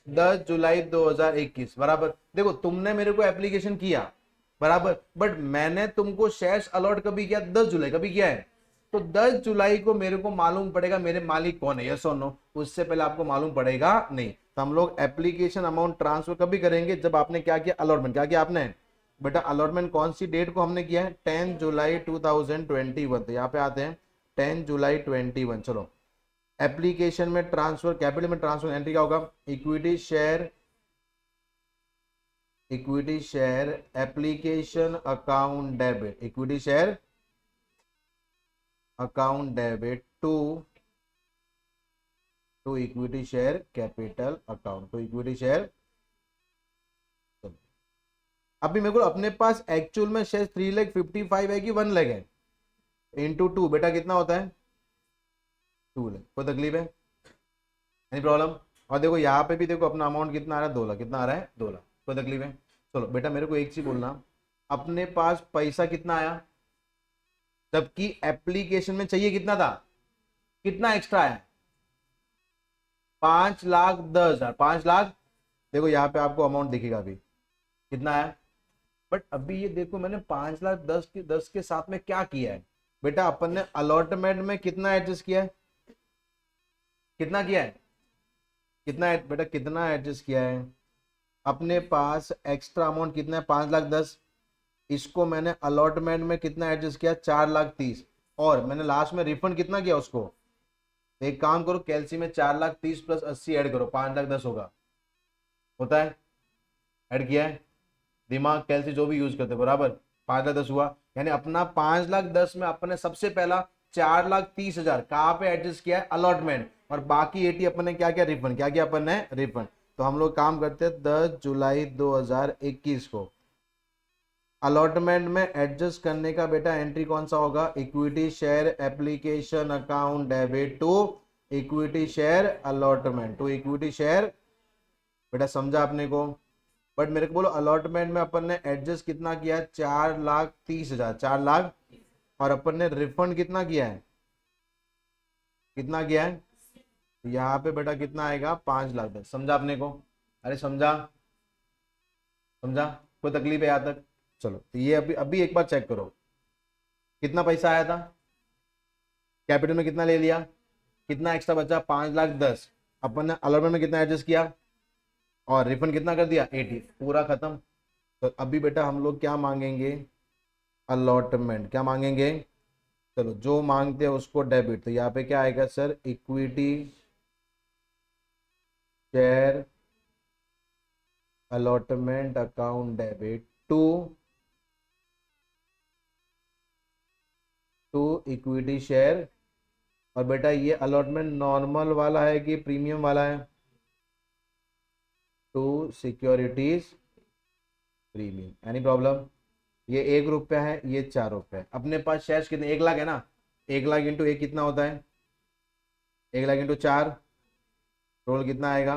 [SPEAKER 1] 10 जुलाई 2021, बराबर। देखो, तुमने मेरे को एप्लीकेशन किया, बराबर, बट मैंने तुमको शेयर्स अलॉट कभी किया? 10 जुलाई। कभी किया है? तो 10 जुलाई को मेरे को मालूम पड़ेगा मेरे मालिक कौन है, यस और नो। उससे पहले आपको मालूम पड़ेगा नहीं। तो हम लोग एप्लीकेशन अमाउंट ट्रांसफर कभी करेंगे? जब आपने क्या किया? अलॉटमेंट। क्या किया आपने बेटा? अलॉटमेंट कौन सी डेट को हमने किया है? 10 जुलाई 2021। तो यहाँ पे आते हैं 10 जुलाई 2021। चलो, एप्लीकेशन में ट्रांसफर, कैपिटल में ट्रांसफर, एंट्री क्या होगा? Equity share, equity share application account debit, equity share account debit to equity share capital account, to equity share. अभी मेरे को अपने पास एक्चुअल में शेयर 3,55,000 है कि 1 लाख है? इंटू 2, बेटा कितना होता है? 2 लाख। कोई तकलीफ है? Any problem? और देखो यहाँ पे भी देखो, अपना अमाउंट कितना आ रहा है? 2 लाख। कितना आ रहा है? 2 लाख। कोई तकलीफ है? चलो बेटा, मेरे को एक चीज बोलना, अपने पास पैसा कितना आया? जबकि एप्लीकेशन में चाहिए कितना था? कितना एक्स्ट्रा आया? 5,10,000। 5 लाख। देखो यहाँ पे आपको अमाउंट दिखेगा अभी कितना आया। बट अभी ये देखो, मैंने 5,10,000 के साथ में क्या किया है बेटा? अपन ने अलॉटमेंट में कितना एडजस्ट किया है? कितना किया है? कितना बेटा, कितना एडजस्ट किया है? अपने पास एक्स्ट्रा अमाउंट कितना है? 5,10,000। इसको मैंने अलॉटमेंट में कितना एडजस्ट किया? 4,30,000। और मैंने लास्ट में रिफंड कितना किया उसको? तो एक काम करो, कैलसी में 4,30,000 प्लस 80 ऐड करो, 5,10,000 होगा। होता है? ऐड किया है? दिमाग कैलसी जो भी यूज करते, बराबर। 5,10,000 हुआ, यानी अपना 5,10,000 में अपने सबसे पहला 4,30,000 कहाँ पे एडजस्ट किया है? अलॉटमेंट। और बाकी 80 अपन ने क्या किया? रिफंड। क्या किया अपन ने? रिफंड। तो हम लोग काम करते हैं 10 जुलाई 2021 को अलॉटमेंट में एडजस्ट करने का। बेटा एंट्री कौन सा होगा? Equity share application account debit to equity share allotment, to equity share. बेटा समझा आपने को? बट मेरे को बोलो, अलॉटमेंट में अपन ने एडजस्ट कितना किया है? 4,30,000। 4 लाख। और अपन ने रिफंड कितना किया है? कितना किया है? यहाँ पे बेटा कितना आएगा? 5,10,000। समझा आपने को? अरे समझा? समझा? कोई तकलीफ है यहाँ तक? चलो, तो ये अभी अभी एक बार चेक करो, कितना पैसा आया था? कैपिटल में कितना ले लिया? कितना एक्स्ट्रा बचा? 5,10,000। अपन ने अलॉटमेंट में कितना एडजस्ट किया? और रिफंड कितना कर दिया? 80। पूरा खत्म। तो अभी बेटा हम लोग क्या मांगेंगे? अलॉटमेंट। क्या मांगेंगे? चलो जो मांगते हैं उसको डेबिट, तो यहाँ पे क्या आएगा sir, equity share allotment account debit to equity share. और बेटा ये अलॉटमेंट नॉर्मल वाला है कि प्रीमियम वाला है, to securities premium. Any problem? ये 1 रुपया है, ये 4 रुपये। अपने पास शेयर्स कितने, 1 लाख है ना, 1 लाख इंटू 1 कितना होता है, 1 लाख इंटू 4, टोटल कितना आएगा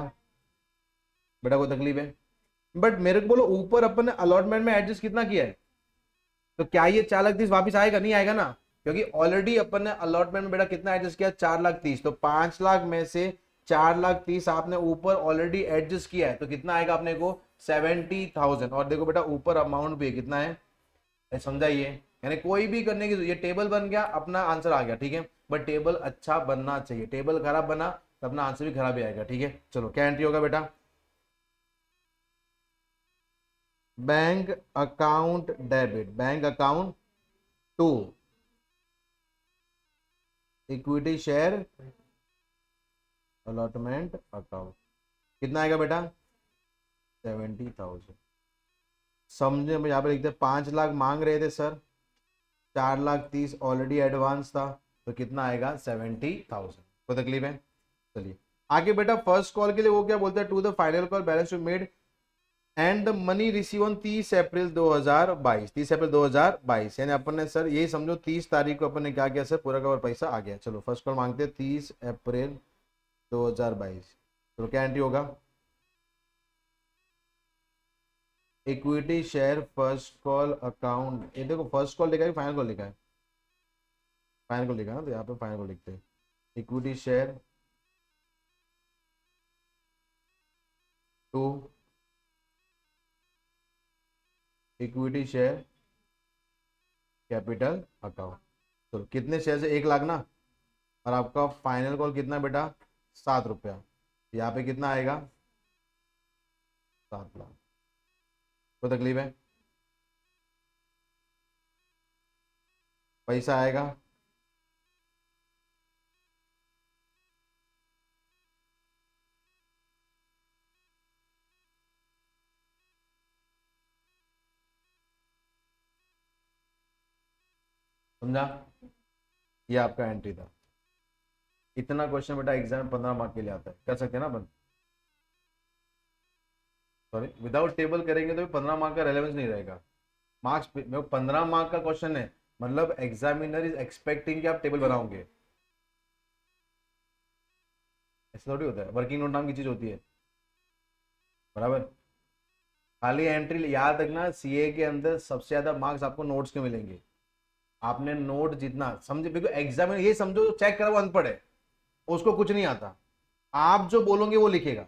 [SPEAKER 1] बेटा, कोई तकलीफ है? बट मेरे को बोलो ऊपर अपन ने अलॉटमेंट में एडजस्ट कितना किया है, तो क्या ये 4 लाख 30 वापिस आएगा? नहीं आएगा ना, क्योंकि ऑलरेडी अपन ने अलॉटमेंट में बेटा कितना एडजस्ट किया, 4 लाख 30। तो 5 लाख में से 4 लाख 30 आपने ऊपर ऑलरेडी एडजस्ट किया है, तो कितना आएगा अपने को, 70,000। और देखो बेटा ऊपर अमाउंट भी कितना है, समझाइए। यानी कोई भी करने की, ये टेबल बन गया, अपना आंसर आ गया, ठीक है। बट टेबल अच्छा बनना चाहिए, टेबल खराब बना तो अपना आंसर भी खराब ही आएगा, ठीक है। चलो क्या एंट्री होगा बेटा, bank account debit, bank account to equity share allotment account, कितना आएगा बेटा, 70,000। समझे, यहाँ पे लिखते 5 लाख मांग रहे थे सर, 4 लाख 30 ऑलरेडी एडवांस था, तो कितना आएगा, 70,000। कोई तकलीफ है? चलिए आगे बेटा, फर्स्ट कॉल के लिए वो क्या बोलते हैं, to the final call balance to made and the money receive on 30 April 2022, 30 April 2022। यानी अपन ने सर यही समझो 30 तारीख को अपन ने क्या किया सर, पूरा का पूरा पैसा आ गया। चलो फर्स्ट कॉल मांगते हैं 30 अप्रैल 2022। चलो क्या एंट्री होगा, equity share first call account. ये देखो फर्स्ट कॉल लिखा है, फाइनल कॉल लिखा है, फाइनल कॉल लिखा है ना, तो यहाँ पे फाइनल कॉल लिखते हैं, equity share to equity share capital account. चलो कितने शेयर से, 1 लाख ना, और आपका फाइनल कॉल कितना बेटा, 7 रुपया। यहाँ पे कितना आएगा, 7 लाख। कोई तकलीफ है? पैसा आएगा, समझा? ये आपका एंट्री था। इतना क्वेश्चन बेटा एग्जाम में 15 मार्क के लिए आता है, कर सकते हैं ना अपन, सॉरी विदाउट टेबल करेंगे तो 15 मार्क का रेलेवेंस नहीं रहेगा। मार्क्स 15 मार्क का क्वेश्चन है, मतलब एग्जामिनर इज एक्सपेक्टिंग कि आप टेबल बनाओगे, ऐसा थोड़ी होता है। वर्किंग नोट नाम की चीज होती है, बराबर। खाली एंट्री याद रखना, सीए के अंदर सबसे ज्यादा मार्क्स आपको नोट्स के मिलेंगे। आपने नोट जितना समझे, बिल्कुल एग्जामिनर ये समझो चेक करा वो अनपढ़ है, उसको कुछ नहीं आता, आप जो बोलोगे वो लिखेगा।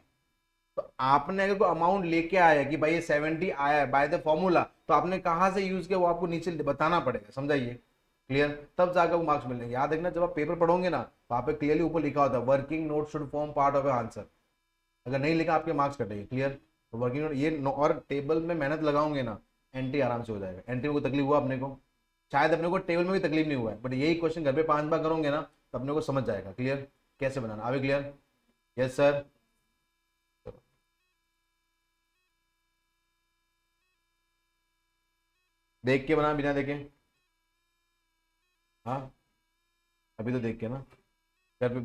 [SPEAKER 1] तो आपने अगर कोई अमाउंट लेके आया कि भाई ये 70 आया है बाय द फॉर्मूला, तो आपने कहां से यूज किया वो आपको नीचे बताना पड़ेगा, समझाइए। क्लियर? तब जाकर वो मार्क्स मिलेंगे। याद रखना जब आप पेपर पढ़ोगे ना, वहां पे क्लियरली ऊपर लिखा होता है working note should form part of answer. अगर नहीं लिखा आपके मार्क्स कटेंगे। क्लियर? तो वर्किंग नोट ये और टेबल में मेहनत लगाओगे ना, एंट्री आराम से हो जाएगा। एंट्री में कोई तकलीफ हुआ अपने को, शायद अपने को टेबल में भी तकलीफ नहीं हुआ है, बट यही क्वेश्चन घर पे 5 बार करोगे ना तो अपने को समझ जाएगा। क्लियर? कैसे बनाना, अभी क्लियर? Yes sir. देख के बना, बिना देखे? हाँ अभी तो देख के ना, घर पे,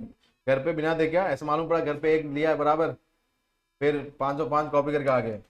[SPEAKER 1] घर पे बिना देखे ऐसा मालूम पड़ा घर पे एक लिया है बराबर, फिर 505 कॉपी करके आ गए।